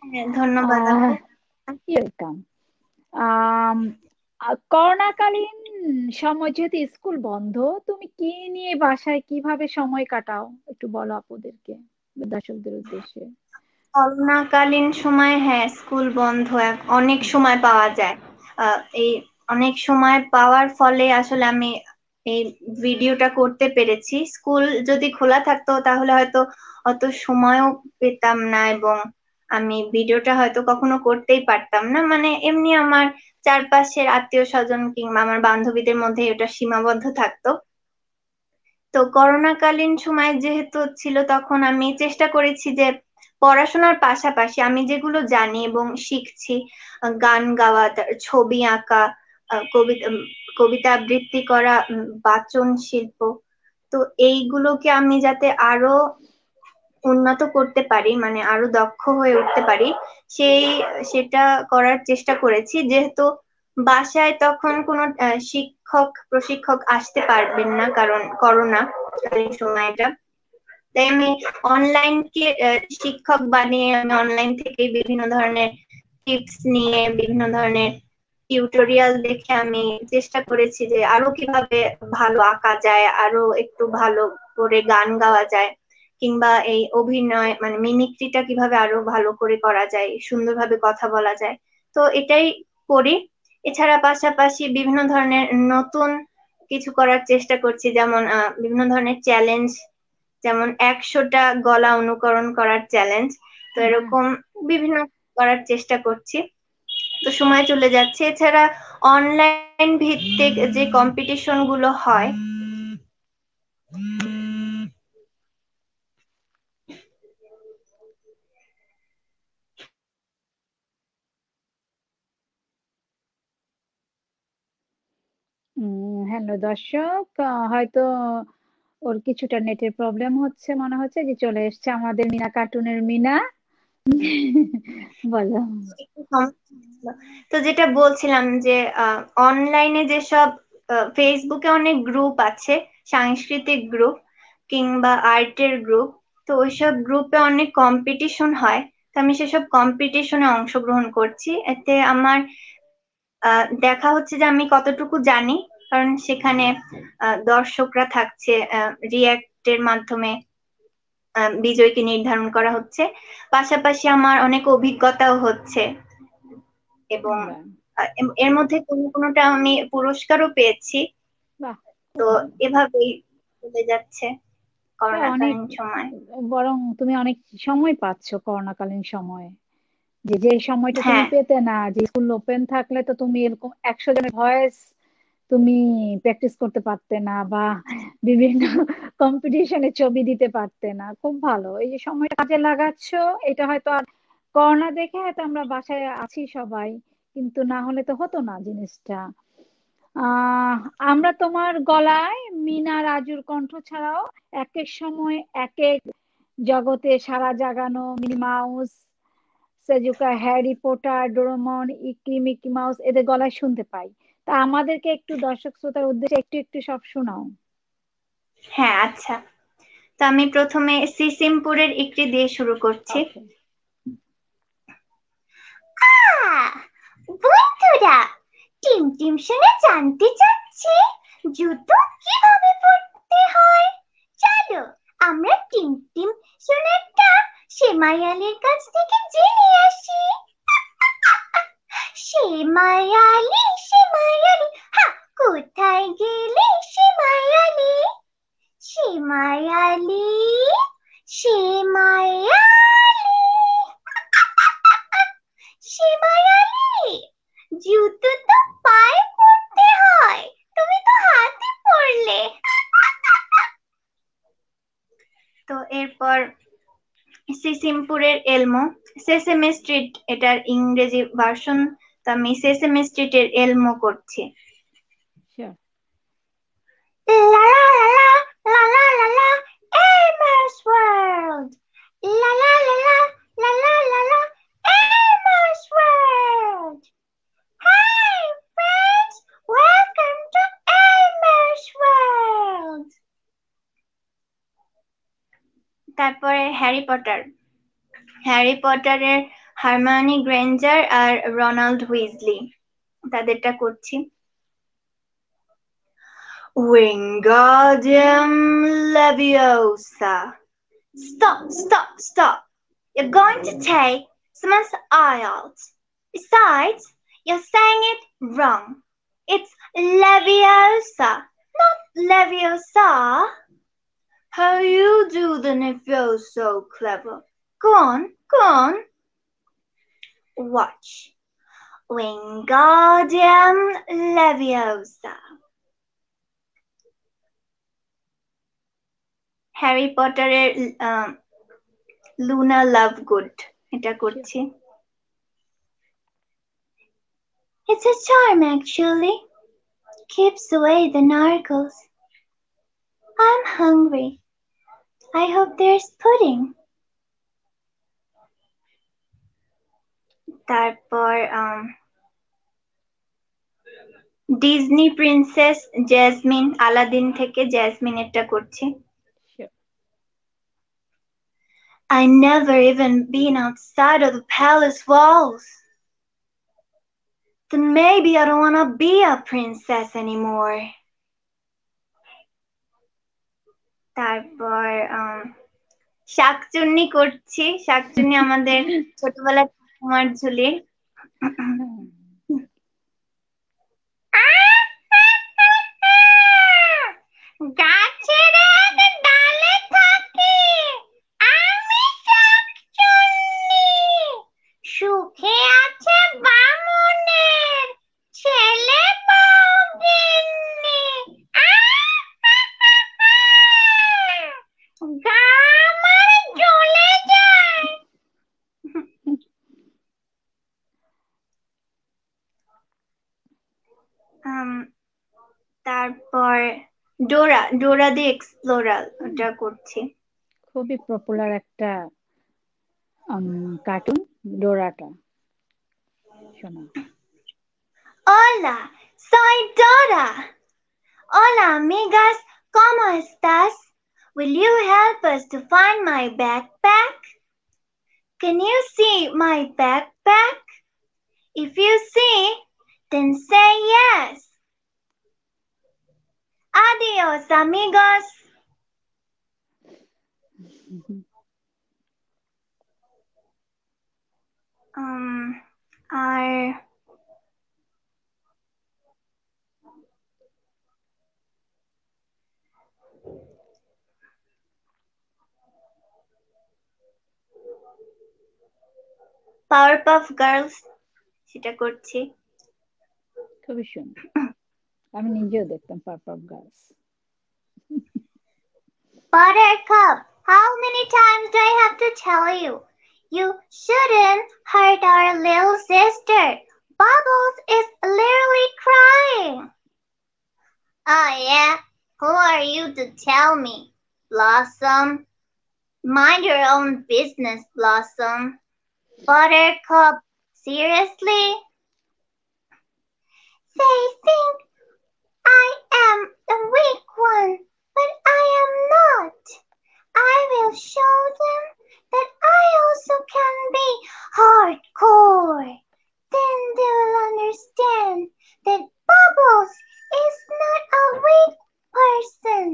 হ্যাঁ, ধন্যবাদ আহ আপু। ওয়েলকাম। আম, করোনাকালীন সময় যেহেতু স্কুল বন্ধ, তুমি কি নিয়ে বাসায় কিভাবে সময় কাটাও একটু বলো আপুদেরকে, দর্শকদের উদ্দেশ্যে। করোনাকালীন সময়, হ্যাঁ, স্কুল বন্ধ, অনেক সময় পাওয়া যায়। এই অনেক সময় পাওয়ার ফলে আসলে আমি এই ভিডিওটা করতে পেরেছি। স্কুল যদি খোলা থাকতো তাহলে হয়তো অত সময়ও পেতাম না, এবং আমি ভিডিওটা হয়তো কখনো করতেই পারতাম না। এমনি আমার চারপাশের আত্মীয় স্বজন কিংবা আমার বান্ধবীদের মধ্যে এটা সীমাবদ্ধ থাকতো। তো করোনাকালীন সময় যেহেতু ছিল তখন আমি চেষ্টা করেছি যে পড়াশোনার পাশাপাশি আমি যেগুলো জানি এবং শিখছি, গান গাওয়া, ছবি আঁকা, কবিতা কবিতা আবৃত্তি করা, বাচন শিল্প, তো এইগুলোকে আমি যাতে আরো উন্নত করতে পারি, আরো দক্ষ হয়ে উঠতে পারি, সেই সেটা করার চেষ্টা করেছি। যেহেতু বাসায় তখন কোনো শিক্ষক প্রশিক্ষক আসতে পারবেন না, কারণ করোনা কালীন সময়টা, তাই আমি অনলাইনকে শিক্ষক বানিয়ে আমি অনলাইন থেকে বিভিন্ন ধরনের টিপস নিয়ে, বিভিন্ন ধরনের টিউটোরিয়াল দেখে আমি চেষ্টা করেছি যে আরো কিভাবে ভালো আঁকা যায়, আরো একটু ভালো করে গান গাওয়া যায়, কিংবা এই অভিনয় মিমিক্রিটা কিভাবে আরো ভালো করে করা যায়, সুন্দরভাবে কথা বলা যায়। তো এটাই করি। এছাড়া পাশাপাশি বিভিন্ন ধরনের নতুন কিছু করার চেষ্টা করছি, যেমন বিভিন্ন ধরনের চ্যালেঞ্জ, যেমন 100টা গলা অনুকরণ করার চ্যালেঞ্জ। তো হ্যাঁ। এরকম বিভিন্ন করার চেষ্টা করছি। তো সময় চলে যাচ্ছে। এছাড়া অনলাইন ভিত্তিক যে কম্পিটিশন গুলো হয়, হ্যালো দর্শক, হয়তো ওর কিছুটা নেটের প্রবলেম হচ্ছে, মনে হচ্ছে যে চলে এসেছে আমাদের মিনা কার্টুনের মিনা। বলো। একটু সমস্যা ছিল। তো যেটা বলছিলাম যে অনলাইনে যেসব ফেসবুকে অনেক গ্রুপ আছে, সাংস্কৃতিক গ্রুপ কিংবা আর্টের গ্রুপ, তো ওইসব গ্রুপে অনেক কম্পিটিশন হয়। তো আমি সেসব কম্পিটিশনে অংশগ্রহণ করছি, এতে আমার দেখা হচ্ছে যে আমি কতটুকু জানি, কারণ সেখানে দর্শকরা থাকছে, রিয়্যাক্টের মাধ্যমে বিজয়ীকে নির্ধারণ করা হচ্ছে। পাশাপাশি আমার অনেক অভিজ্ঞতাও হচ্ছে, এবং বাহ, এর মধ্যে কোনো কোনোটা আমি পুরস্কারও পেয়েছি। বাহ, তো খুব ভালো। এভাবেই চলে যাচ্ছে তা অনেক, করোনাকালীন সময়। বরং তুমি অনেক সময় পাচ্ছ করোনাকালীন সময়ে, যে যে সময়টা তুমি হ্যাঁ, পেতে না, যে স্কুল ওপেন থাকলে তো তুমি এরকম 100 জনের ভয়েস তুমি প্র্যাকটিস করতে পারতে না, বা বিভিন্ন কম্পিটিশনে ছবি দিতে পারতে না। খুব ভালো এই যে সময়টা কাজে লাগাচ্ছ। এটা হয়তো আর করোনা দেখে হয়তো আমরা বাসায় আছি সবাই, কিন্তু না হলে তো হতো না জিনিসটা। আহ আমরা তোমার গলায় মিনা রাজুর কণ্ঠ ছাড়াও এক এক সময় এক এক জগতে সারা জাগানো Minnie Mouse, Shizuka, Harry Potter, Doraemon, ইকি, মিকি মাউস এদের গলায় শুনতে পাই। তা আমাদেরকে একটু দর্শক শ্রোতার উদ্দেশ্যে একটু একটু সব শোনাও। হ্যাঁ, আচ্ছা। তো আমি প্রথমে সিসিমপুরের একটি দিয়ে শুরু করছি। ওকে। বন্ধুরা, টিম টিম শুনে জানতে চাচ্ছি জুতো কিভাবে পরতে হয়। চলো আমরা টিম টিম শুনেরটা সেমাই কাছ থেকে জেনে আসি। সেমাই সেমাই, হা, কোথায় গেলে সেমাই? সেমাই, সেমাই, সেমাই, জুতো তো পায়ে পরতে হয়, তুমি তো হাতে পরলে। তো এরপর সিসিমপুরের এলমো, সেসেমে স্ট্রিট এটার ইংরেজি ভার্সন। তো আমি সেসেমে স্ট্রিটের এলমো করছি। Sure. La la la la la la la, Elmo's World. La la la la la la la la, Elmo's World. Hi friends, welcome to Elmo's World. তারপরে হ্যারি পটারের হারমায়োনি গ্রেঞ্জার আর Ronald Weasley, তাদেরটা করছি। Wingardium Leviosa. Stop, stop, stop. You're going to take someone's eye out. Besides, you're saying it wrong. It's Leviosa, not Leviosa. How you do then if you're so clever? Go on, go on. Watch. Wingardium Leviosa. Harry পটারের Luna Lovegood, এটা Sure. করছি। It's a charm actually. Keeps away the narcos. I'm hungry. I hope there's pudding. তারপর Disney princess jasmine, Aladdin থেকে jasmine এটা করছি। Sure. I never even been outside of the palace walls. Then maybe I don't wanna be a princess anymore. তারপর শাকচুন্নি করছি, শাকচুন্নি আমাদের ছোটবেলার কুমার ঝুলি। গাছের এক ডালে থাকি আমি শাকচুন্নি, সুখে আছে বামুনের ছেলে বউ গিন্নি। গা আমার জ্বলে যায়। তারপর ডোরা ডোরা দি এক্সপ্লোরার, ওটা করছি। খুবই পপুলার একটা কার্টুন ডোরাটা শোনা। Hola, soy Dora. Hola, amigas, ¿cómo estás? Will you help us to find my backpack? Can you see my backpack? If you see, then say yes. Adios, amigos. R পাওয়ারপাফ girls সেটা করছি। খুবই সুন্দর, আমি নিজেও দেখতাম পারপাফ girls. Buttercup, how many times do I have to tell you? You shouldn't hurt our little sister. Bubbles is literally crying. Oh yeah? Who are you to tell me? Blossom. Mind your own business, Blossom. Buttercup, seriously? They think I am the weak one, but I am not. I will show them that I also can be hardcore. Then they will understand that Bubbles is not a weak person.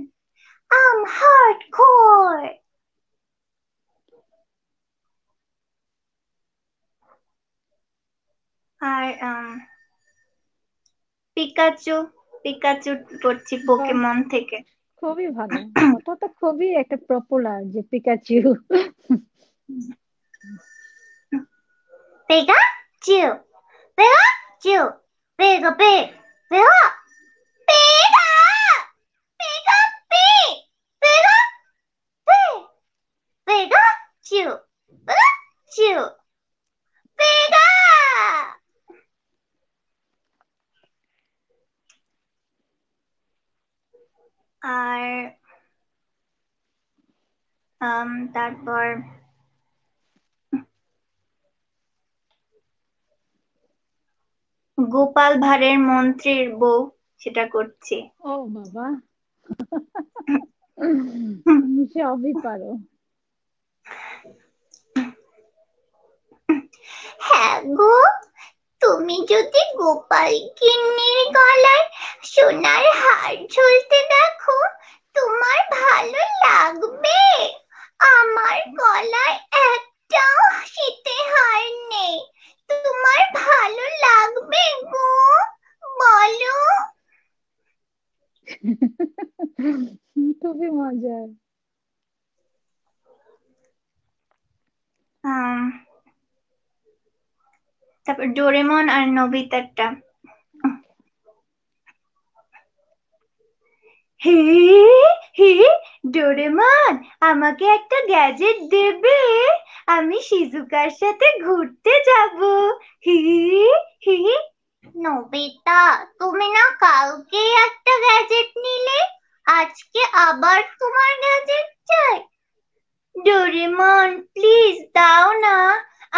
I'm hardcore. আর Pikachu Pikachu করছি Pokemon থেকে। খুবই ভালো, ওটা তো খুবই একটা popular যে Pikachu. Pikachu, Pikachu, Pika Pig, Pika, Pika, Pika Pig, Pika Pig, Pikachu, Pikachu, Pika. আর তারপর গোপাল ভাঁড়ের মন্ত্রীর বউ সেটা করছি। ও বাবা, সবই পারো। হ্যাঁ গো, তুমি যদি গোপাল গিন্নির গলায় সোনার হার ঝুলতে দেখো তোমার ভালো লাগবে। আমার গলায় একটাও শীতে হার নেই, তোমার ভালো লাগবে গো, বলো। খুবই মজার। তারপর ডোরেমন আর নোবিতারটা। হে হে ডোরেমন, আমাকে একটা গ্যাজেট দেবে? আমি শিজুকার সাথে ঘুরতে যাব। হি হি। নোবিতা, তুমি না কালকে একটা গ্যাজেট নিলে, আজকে আবার তোমার গ্যাজেট চাই? ডোরেমন প্লিজ দাও না,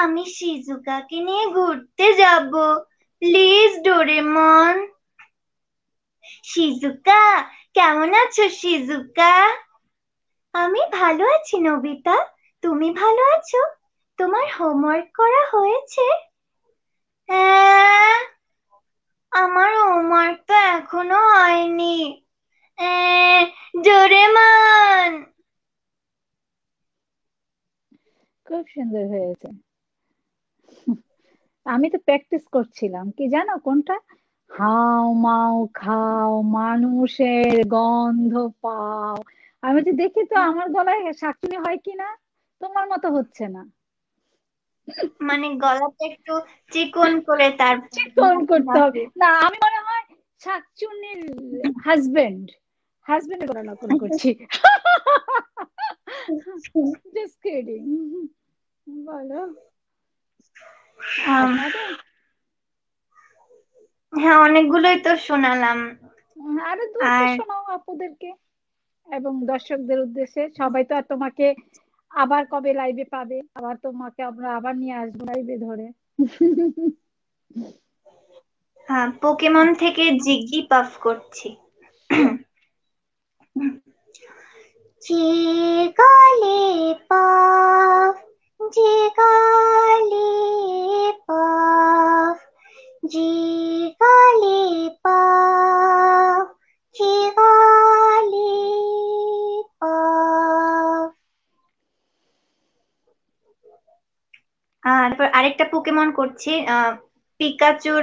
আমি শিজুকাকে নিয়ে ঘুরতে যাব। Please Doraemon. শিজুকা, কেমন আছো শিজুকা? আমি ভালো আছি নোবিতা, তুমি ভালো আছো? তোমার হোমওয়ার্ক করা হয়েছে? হ্যাঁ, আমার হোমওয়ার্ক তো এখনো হয়নি। ডোরেমন। খুব সুন্দর হয়েছে। আমি তো প্র্যাকটিস করছিলাম, কি জানো কোনটা? হাও মাও খাও মানুষের গন্ধ পাও। আমি যে দেখি তো আমার গলায় শাকচুনি হয় কিনা, তোমার মতো হচ্ছে না। মানে গলাটা একটু চিকন করে তারপর চিকন করতে হবে না, আমি মনে হয় শাকচুন্নির হাজবেন্ড হাজবেন্ডের গলা নকল করছি। Just kidding. বলো। হ্যাঁ, অনেকগুলোই তো শোনালাম। আরো দু একটা আর শোনাও আপুদেরকে এবং দর্শকদের উদ্দেশ্যে। সবাই তো আর তোমাকে আবার কবে লাইভে পাবে, আবার তোমাকে আমরা আবার নিয়ে আসবো লাইভে ধরে। হ্যাঁ, পোকেমন থেকে জিগি পাফ করছি। জিগালিপাফ, জিগালিপাফ, জিগালিপাফ, জিগালিপাফ। তারপর আরেকটা পোকেমন করছি, পিকাচুর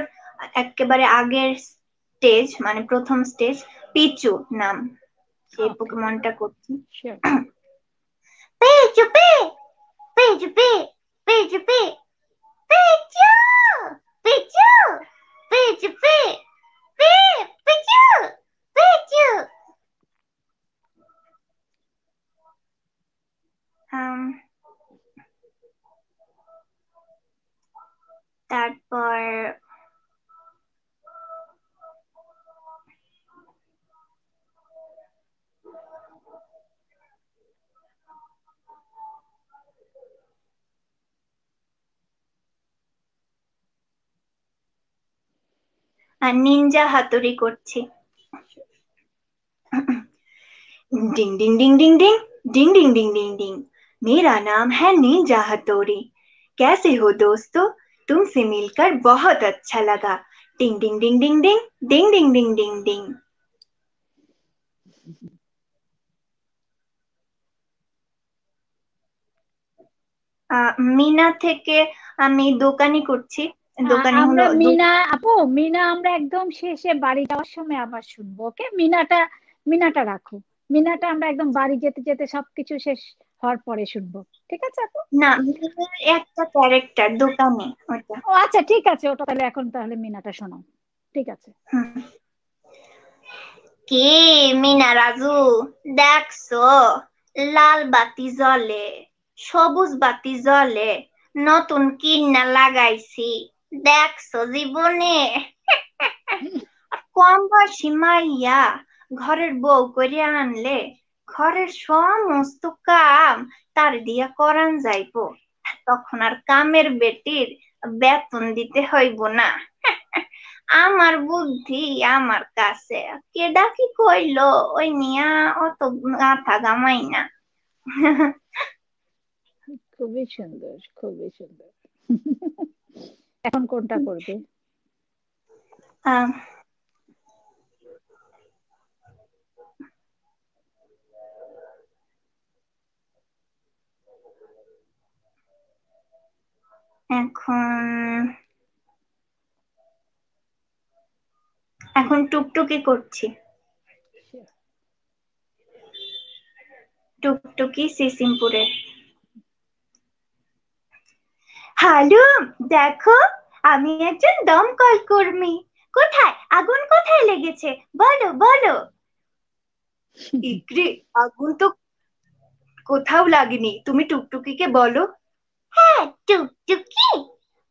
একেবারে আগের স্টেজ, মানে প্রথম স্টেজ, পিচু নাম, সেই ওকে, পোকেমনটা করছি। শিওর। পিচু পি, পিচু পি, পিচু পি, পিচু, পিচু, পিচু পি, পি, পিচু, পিচু। আম, তারপর নিনজা হাতুড়ি করছি। डिंग डिंग डिंग डिंग डिंग डिंग डिंग डिंग डिंग डिंग। मेरा नाम है निंजा हथौड़ी। कैसे हो दोस्तों? तुमसे मिलकर बहुत अच्छा लगा। डिंग डिंग डिंग डिंग डिंग डिंग डिंग डिंग डिंग डिंग। মিনা থেকে আমি দোকানি করছি। দোকানি আমরা হলো মিনা আপু, মিনা আমরা একদম শেষে বাড়ি যাওয়ার সময় আবার শুনবো, ওকে? মিনাটা, মিনাটা রাখো। মিনাটা আমরা একদম বাড়ি যেতে যেতে সবকিছু শেষ হওয়ার পরে শুনবো, ঠিক আছে আপু? না, মিনার একটা ক্যারেক্টার দোকানে ওটা। ও আচ্ছা, ঠিক আছে, ওটা তাহলে এখন তাহলে মিনাটা শোনাও, ঠিক আছে। হুম। কি মিনা রাজু, দেখছো লাল বাতি জ্বলে, সবুজ বাতি জ্বলে, নতুন কিন্না লাগাইছি, দেখছো জীবনে? আর কম বয়সী মাইয়া ঘরের বউ করে আনলে ঘরের সমস্ত কাম তার দিয়া করান যাইবো, তখন আর কামের বেটির বেতন দিতে হইব না। আমার বুদ্ধি আমার কাছে, কেডা কি কইলো ওই নিয়া অত মাথা গামাই না। খুবই সুন্দর, খুবই সুন্দর। এখন কোনটা করবে? আহ, এখন এখন টুকটুকি করছি। টুকটুকি সিসিমপুরের। হ্যালো, দেখো আমি একজন দমকল কর্মী। কোথায় আগুন, কোথায় লেগেছে বলো বলো। ইকরে, আগুন তো কোথাও লাগেনি, তুমি টুকটুকিকে বলো। হ্যাঁ টুকটুকি,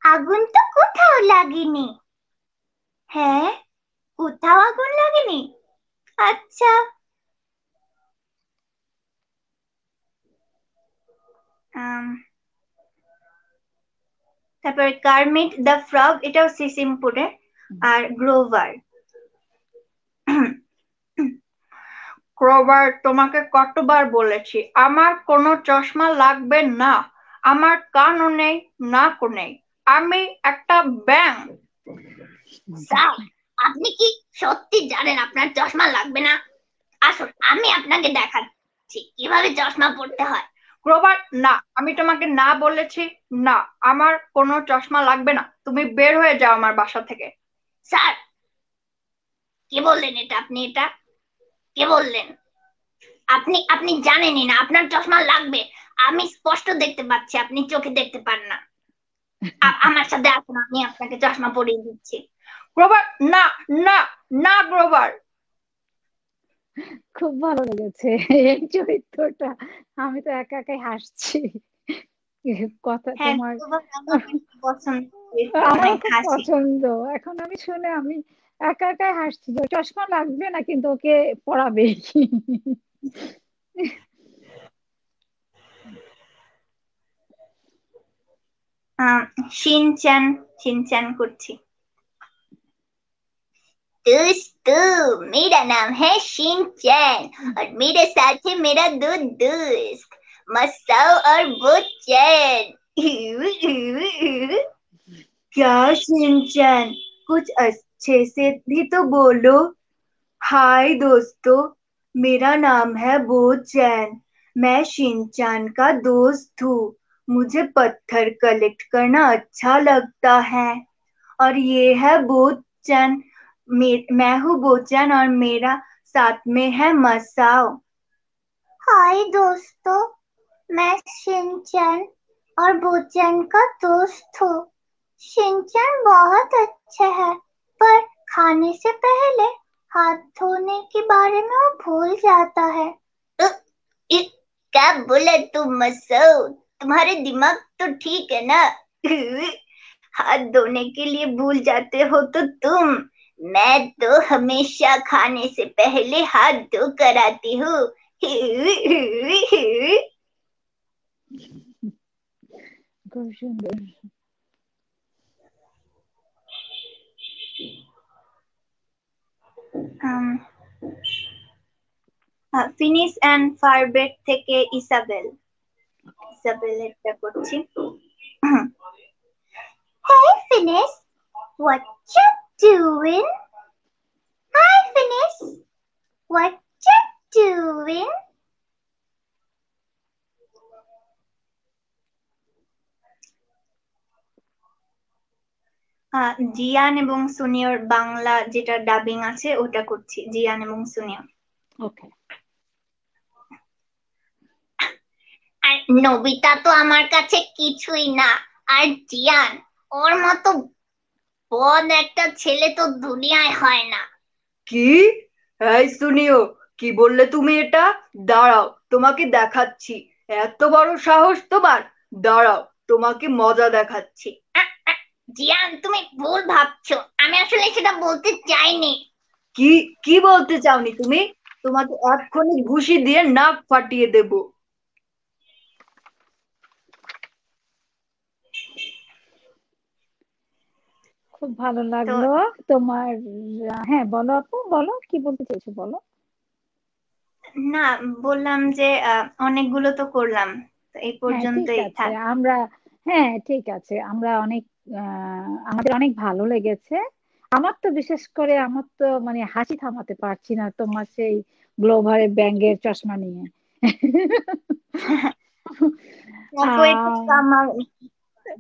আগুন তো কোথাও লাগেনি। হ্যাঁ, কোথাও আগুন লাগেনি। আচ্ছা। আম, তারপর কার্মিট দ্য ফ্রগ, এটাও সিসিমপুরে। আর গ্রোভার। গ্রোভার, তোমাকে কতবার বলেছি আমার কোনো চশমা লাগবে না, আমার কানও নেই, নাকও নেই, আমি একটা ব্যাঙ। স্যার, আপনি কি সত্যি জানেন আপনার চশমা লাগবে না? আসুন আমি আপনাকে দেখাচ্ছি কিভাবে চশমা পড়তে হয়। গ্রোভার, না, আমি তোমাকে না বলেছি না, আমার কোনো চশমা লাগবে না, তুমি বের হয়ে যাও আমার বাসা থেকে। স্যার, কে বললেন এটা? আপনি এটা কে বললেন? আপনি আপনি জানেনই না আপনার চশমা লাগবে। আমি স্পষ্ট দেখতে পাচ্ছি, আপনি চোখে দেখতে পান না। আমার সাথে আসুন, আমি আপনাকে চশমা পরিয়ে দিচ্ছি। গ্রোভার, না, না, না গ্রোভার। খুব ভালো লেগেছে এই চরিত্রটা, আমি তো একা একাই হাসছি। কথা হ্যাঁ তোমার গ্রোভার আমার পছন্দ, আমারও অনেক খুব হাসি। পছন্দ। এখন আমি শুনে আমি একা একাই হাসছি যে চশমা লাগবে না, কিন্তু ওকে পড়াবে। शिनचैन शिनचैन করছি। दोस्तों मेरा नाम है शिनचैन और मेरे साथ है मेरा दो दोस्त मसाओ और बोचैन। क्या शिनचैन, कुछ अच्छे से भी तो बोलो। हाय दोस्तों, मेरा नाम है बोचैन। मैं शिनचैन का दोस्त हूँ। मुझे पत्थर कलेक्ट करना अच्छा लगता है। और ये है बोचैन। मैं हूँ बोचैन और मेरा साथ में है मसाओ। हाय दोस्तों, मैं शिनचैन और बोचैन का दोस्त हूँ। शिनचैन बहुत अच्छा है, पर खाने से पहले हाथ धोने के बारे में वो भूल जाता है। अ, इ, क्या बोला तुम मसाओ? तुम्हारे दिमाग तो ठीक है ना? हाथ धोने के लिए भूल जाते हो तो तुम। मैं तो हमेशा खाने से पहले हाथ धो कर आती हूँ। খুব সুন্দর। ফিনিস অ্যান্ড ফারবেট থেকে ইসাবেল। ইসাবেলেরটা করছি। Hey Finis, what you doing? Hi Finis, what you doing? জিয়ান এবং সুনিয়র বাংলা যেটা ডাবিং আছে ওটা করছি, জিয়ান এবং সুনিয়র। ওকে। আর নবিতা তো আমার কাছে কিছুই না, আর জিয়ান ওর মতো বদ একটা ছেলে তো দুনিয়ায় হয় না। কি? এই সুনিও, কি বললে তুমি এটা? দাঁড়াও, তোমাকে দেখাচ্ছি। এত বড় সাহস তোমার! দাঁড়াও, তোমাকে মজা দেখাচ্ছি। জিয়ান, তুমি ভুল ভাবছো, আমি আসলে সেটা বলতে চাইনি। কি কি বলতে চাওনি তুমি? তোমাকে এক্ষুনি ঘুষি দিয়ে নাক ফাটিয়ে দেব। খুব ভালো তো লাগলো তোমার। হ্যাঁ বলো আপু, বলো কি বলতে চাইছো, বলো। না, বললাম যে অনেকগুলো তো করলাম, তো এই হ্যাঁ ঠিক পর্যন্তই আছে থাক। আমরা, হ্যাঁ ঠিক আছে আমরা অনেক, আমাদের অনেক ভালো লেগেছে। আমার তো বিশেষ করে আমার তো মানে হাসি থামাতে পারছি না তোমার সেই গ্লোবারে ব্যাঙের চশমা নিয়ে। আপু, এটা আহ তো আমার,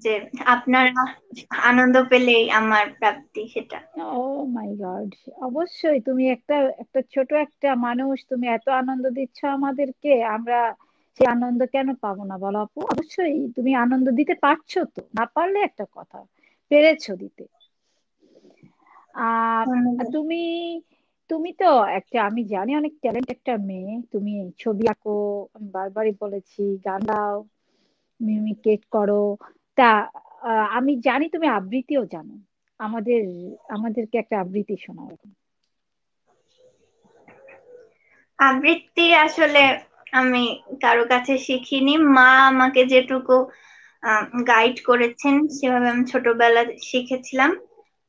যে আপনারা আনন্দ পেলেই আমার প্রাপ্তি সেটা। ও মাই গড, অবশ্যই তুমি একটা একটা ছোট একটা মানুষ, তুমি এত আনন্দ দিচ্ছ আমাদেরকে, আমরা সেই আনন্দ কেন পাবো না বলো আপু? অবশ্যই তুমি আনন্দ দিতে পারছো, তো না পারলে একটা কথা, পেরেছো দিতে। আহ ধন্যবাদ। তুমি তুমি তো একটা, আমি জানি অনেক ট্যালেন্ট একটা মেয়ে তুমি, ছবি আঁকো, আমি বারবারই বলেছি, গান গাও, মিমিক্রেট করো। তা আমি জানি তুমি আবৃত্তিও জানো। আমাদের আমাদেরকে একটা আবৃত্তি শোনাও এখন। আবৃত্তি আসলে আমি কারো কাছে শিখিনি, মা আমাকে যেটুকু গাইড করেছেন সেভাবে আমি ছোটবেলা শিখেছিলাম।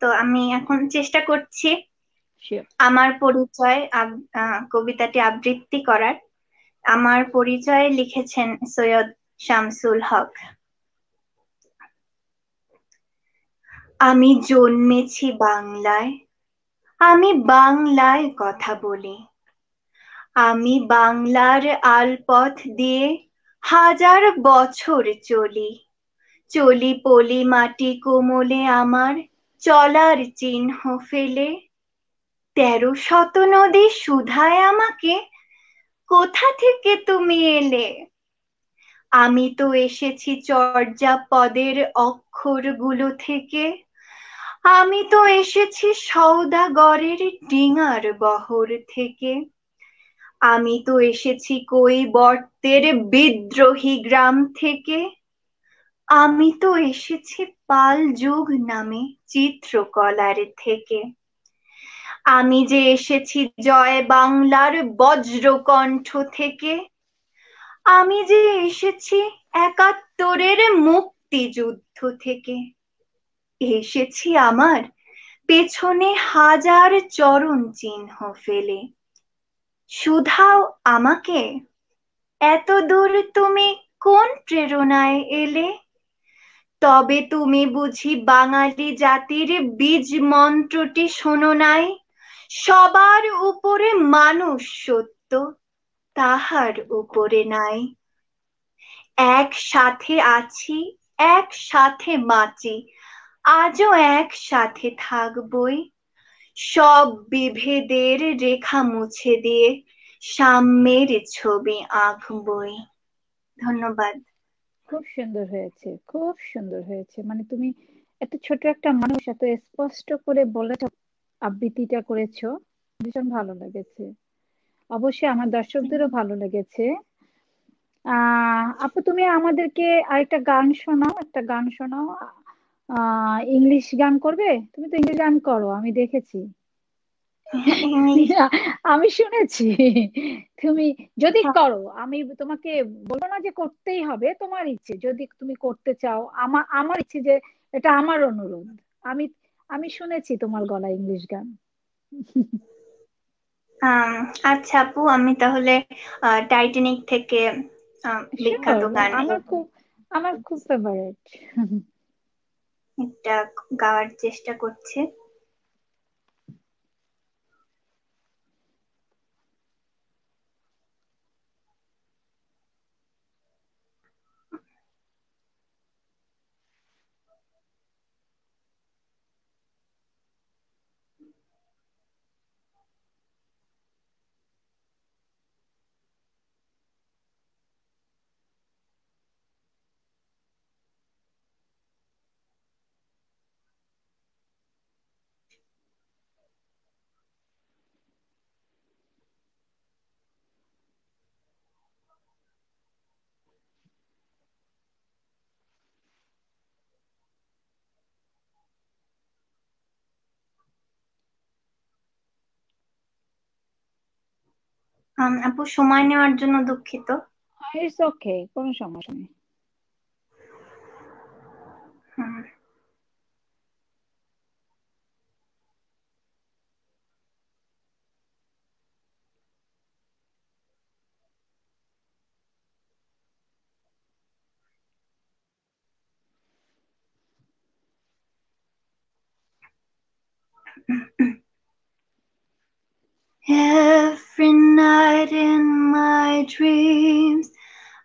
তো আমি এখন চেষ্টা করছি Sure. আমার পরিচয় কবিতাটি আবৃত্তি করার। আমার পরিচয় লিখেছেন সৈয়দ শামসুল হক। আমি জন্মেছি বাংলায়, আমি বাংলায় কথা বলি। আমি বাংলার আলপথ দিয়ে হাজার বছর চলি। চলি পলি মাটি কোমলে আমার চলার চিহ্ন ফেলে। ১৩০০ নদী শুধায় আমাকে, কোথা থেকে তুমি এলে? আমি তো এসেছি চর্যাপদের অক্ষরগুলো থেকে। আমি তো এসেছি সওদাগরের ডিঙার বহর থেকে। আমি তো এসেছি কৈবর্তের বিদ্রোহী গ্রাম থেকে। আমি তো এসেছি পাল যুগ নামে চিত্রকলার থেকে। আমি যে এসেছি জয় বাংলার বজ্রকণ্ঠ থেকে। আমি যে এসেছি ৭১-এর মুক্তি মুক্তিযুদ্ধ থেকে। এসেছি আমার পেছনে হাজার চরণ চিহ্ন ফেলে। শুধাও আমাকে, এত দূর তুমি কোন প্রেরণায় এলে? তবে তুমি বুঝি বাঙালি জাতির বীজ মন্ত্রটি শোনো নাই? সবার উপরে মানুষ সত্য, তাহার উপরে নাই। একসাথে আছি, একসাথে বাঁচি, আজও একসাথে থাকবই। সব বিভেদের রেখা মুছে দিয়ে সাম্যের ছবি আঁকবই। ধন্যবাদ। খুব সুন্দর হয়েছে, খুব সুন্দর হয়েছে। মানে তুমি এত ছোট একটা মানুষ এত স্পষ্ট করে বলেছ, আবৃত্তিটা করেছো, ভীষণ ভালো লেগেছে। অবশ্যই আমার দর্শকদেরও ভালো লেগেছে। আপু তুমি আমাদেরকে আরেকটা গান শোনাও, একটা গান শোনাও। ইংলিশ গান করবে? তুমি তো ইংলিশ গান করো, আমি দেখেছি। ইংলিশ। আমি শুনেছি তুমি যদি করো, আমি তোমাকে বলবো না যে করতেই হবে, তোমার ইচ্ছে। যদি তুমি করতে চাও, আমার আমার ইচ্ছে যে এটা আমার অনুরোধ। আমি আমি শুনেছি তোমার গলা ইংলিশ গান। আচ্ছা আপু, আমি তাহলে টাইটানিক থেকে বিখ্যাত শিওর, গান আমার খুব ফেভারিট। একটা গাওয়ার চেষ্টা করছি। আপু, সময় নেওয়ার জন্য দুঃখিত। ইটস ওকে, কোনো সমস্যা নেই। হুম, Every night in my dreams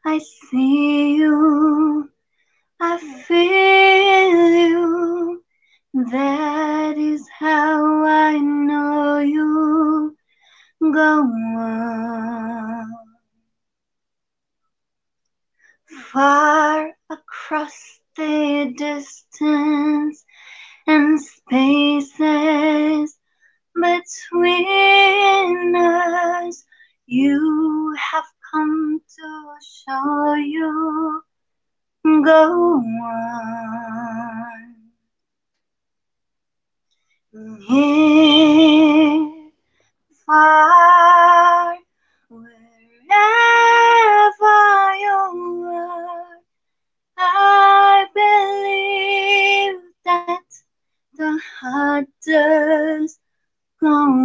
I see you, I feel you. That is how I know you. Go on. Far across the distance and spaces between us, you have come to show you. Go on. Near, far, wherever you are, I believe that the heart does go on.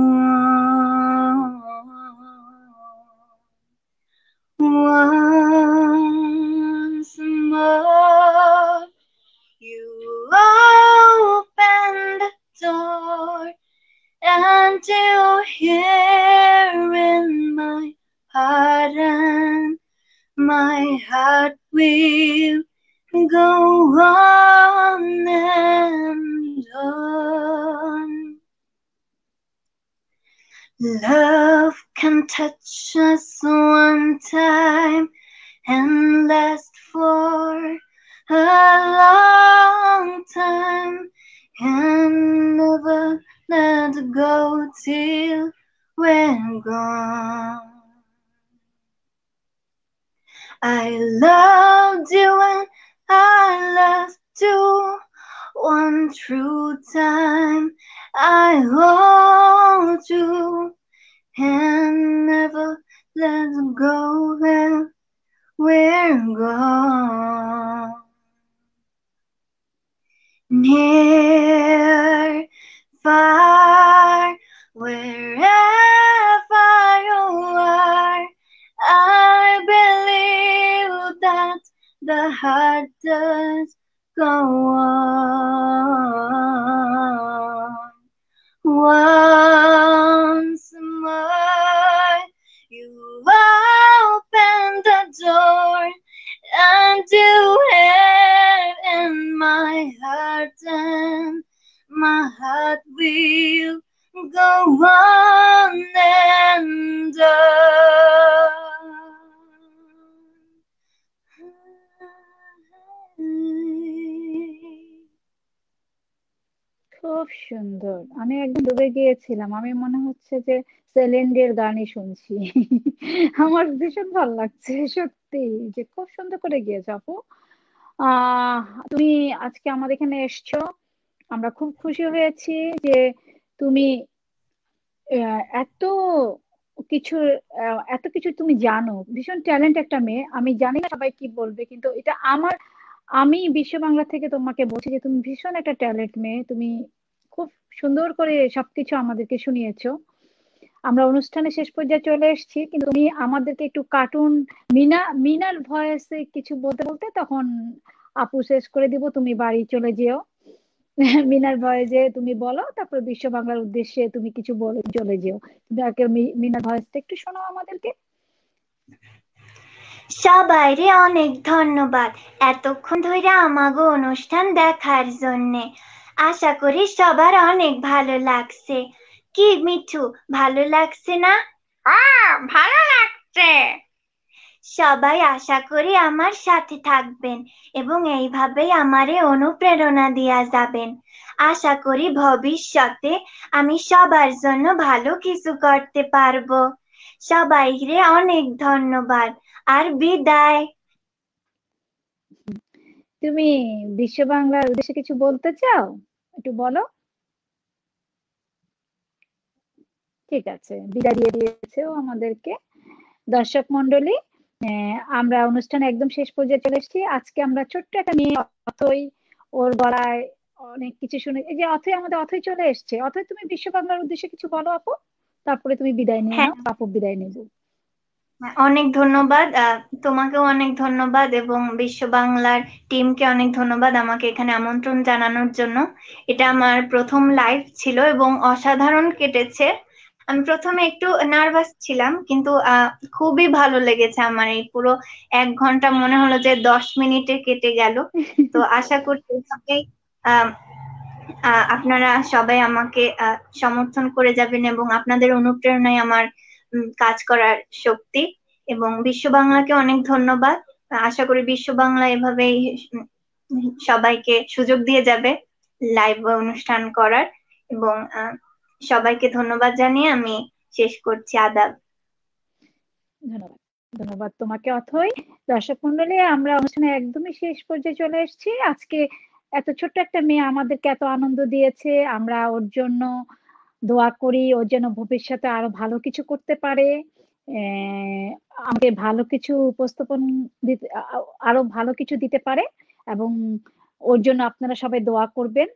Once more, you open the door, and you hear in my heart, and my heart will go on and on. Love can touch us one time and last for a long time, and never let go till we're gone. I loved you and I loved you one true time. I hold you and never let go when we're gone. Near, far, wherever you are, I believe that the heart does go on. Once more, you open the door, and you have in my heart, and my heart will go on and on. খুব সুন্দর। আমি একদম ডুবে গিয়েছিলাম। আমি মনে হচ্ছে যে সেলেন্ডের গানই শুনছি। আমার ভীষণ ভালো লাগছে সত্যি, যে খুব সুন্দর করে গিয়েছো আপু। আহ তুমি আজকে আমাদের এখানে এসছো, আমরা খুব খুশি হয়েছি যে তুমি এত কিছু এত কিছু তুমি জানো। ভীষণ ট্যালেন্ট একটা মেয়ে। আমি জানি না সবাই কি বলবে, কিন্তু এটা আমি বিশ্ব বাংলা থেকে তোমাকে বলছি যে তুমি ভীষণ একটা ট্যালেন্ট মেয়ে। তুমি খুব সুন্দর করে সবকিছু আমাদেরকে শুনিয়েছো। আমরা অনুষ্ঠানে শেষ পর্যায়ে চলে এসেছি, কিন্তু তুমি আমাদেরকে একটু কার্টুন মিনার ভয়েসে কিছু বলতে বলতে তখন আপু শেষ করে দিব, তুমি বাড়ি চলে যেও। মিনার ভয়েসে তুমি বলো, তারপর বিশ্ব বাংলার উদ্দেশ্যে তুমি কিছু বলে চলে যেও। তুমি আগে মিনার ভয়েসটা একটু শোনাও আমাদেরকে। সবাইরে অনেক ধন্যবাদ এতক্ষণ ধরে আমাগো অনুষ্ঠান দেখার জন্যে। আশা করি সবার অনেক ভালো লাগছে। কি মিঠু, ভালো লাগছে না? ভালো লাগছে। সবাই আশা করি আমার সাথে থাকবেন এবং এইভাবেই আমারে অনুপ্রেরণা দিয়া যাবেন। আশা করি ভবিষ্যতে আমি সবার জন্য ভালো কিছু করতে পারবো। সবাইরে অনেক ধন্যবাদ আর বিদায়। তুমি বিশ্ব বাংলার উদ্দেশ্যে কিছু বলতে চাও? একটু বলো। ঠিক আছে, বিদায় দিয়ে দিয়েছে ও আমাদেরকে। দর্শক মন্ডলী, আমরা অনুষ্ঠানে একদম শেষ পর্যায়ে চলে এসেছি। আজকে আমরা ছোট্ট একটা মেয়ে অথই, ওর গলায় অনেক কিছু শুনে, এই যে অথই, আমাদের অথই চলে এসেছে। অথই, তুমি বিশ্ব বাংলার উদ্দেশ্যে কিছু বলো আপু, তারপরে তুমি বিদায় নিয়ে হ্যাঁ, নাও, আপু বিদায় নেব। অনেক ধন্যবাদ। তোমাকেও অনেক ধন্যবাদ এবং বিশ্ব বাংলার টিমকে অনেক ধন্যবাদ আমাকে এখানে আমন্ত্রণ জানানোর জন্য। এটা আমার প্রথম লাইভ ছিল এবং অসাধারণ কেটেছে। আমি প্রথমে একটু নার্ভাস ছিলাম, কিন্তু খুবই ভালো লেগেছে আমার। এই পুরো 1 ঘন্টা মনে হলো যে 10 মিনিটে কেটে গেল। তো আশা করছি এভাবেই আহ আপনারা সবাই আমাকে সমর্থন করে যাবেন এবং আপনাদের অনুপ্রেরণায় আমার কাজ করার শক্তি। এবং বিশ্ব বাংলাকে অনেক ধন্যবাদ। আশা করি বিশ্ব বাংলা এভাবেই সবাইকে সুযোগ দিয়ে যাবে লাইভ অনুষ্ঠান করার। এবং সবাইকে ধন্যবাদ জানিয়ে আমি শেষ করছি। আদাব। ধন্যবাদ। ধন্যবাদ তোমাকে অথই। দর্শক মন্ডলী, আমরা অনুষ্ঠানে একদমই শেষ পর্যায়ে চলে এসেছি। আজকে এত ছোট্ট একটা মেয়ে আমাদেরকে এত আনন্দ দিয়েছে। আমরা ওর জন্য দোয়া করি, ওর যেন ভবিষ্যতে আরো ভালো কিছু করতে পারে, আমাকে ভালো কিছু উপস্থাপন দিতে, আরো ভালো কিছু দিতে পারে। এবং ওর জন্য আপনারা সবাই দোয়া করবেন।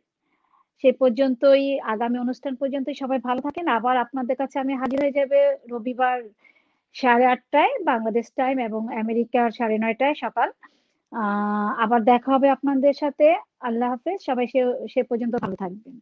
সে পর্যন্তই, আগামী অনুষ্ঠান পর্যন্ত সবাই ভালো থাকেন। আবার আপনাদের কাছে আমি হাজির হয়ে যাবে রবিবার 8:30টায় বাংলাদেশ টাইম এবং আমেরিকার 9:30টায় সকাল। আবার দেখা হবে আপনাদের সাথে। আল্লাহ হাফেজ সবাই। সে পর্যন্ত ভালো থাকবেন।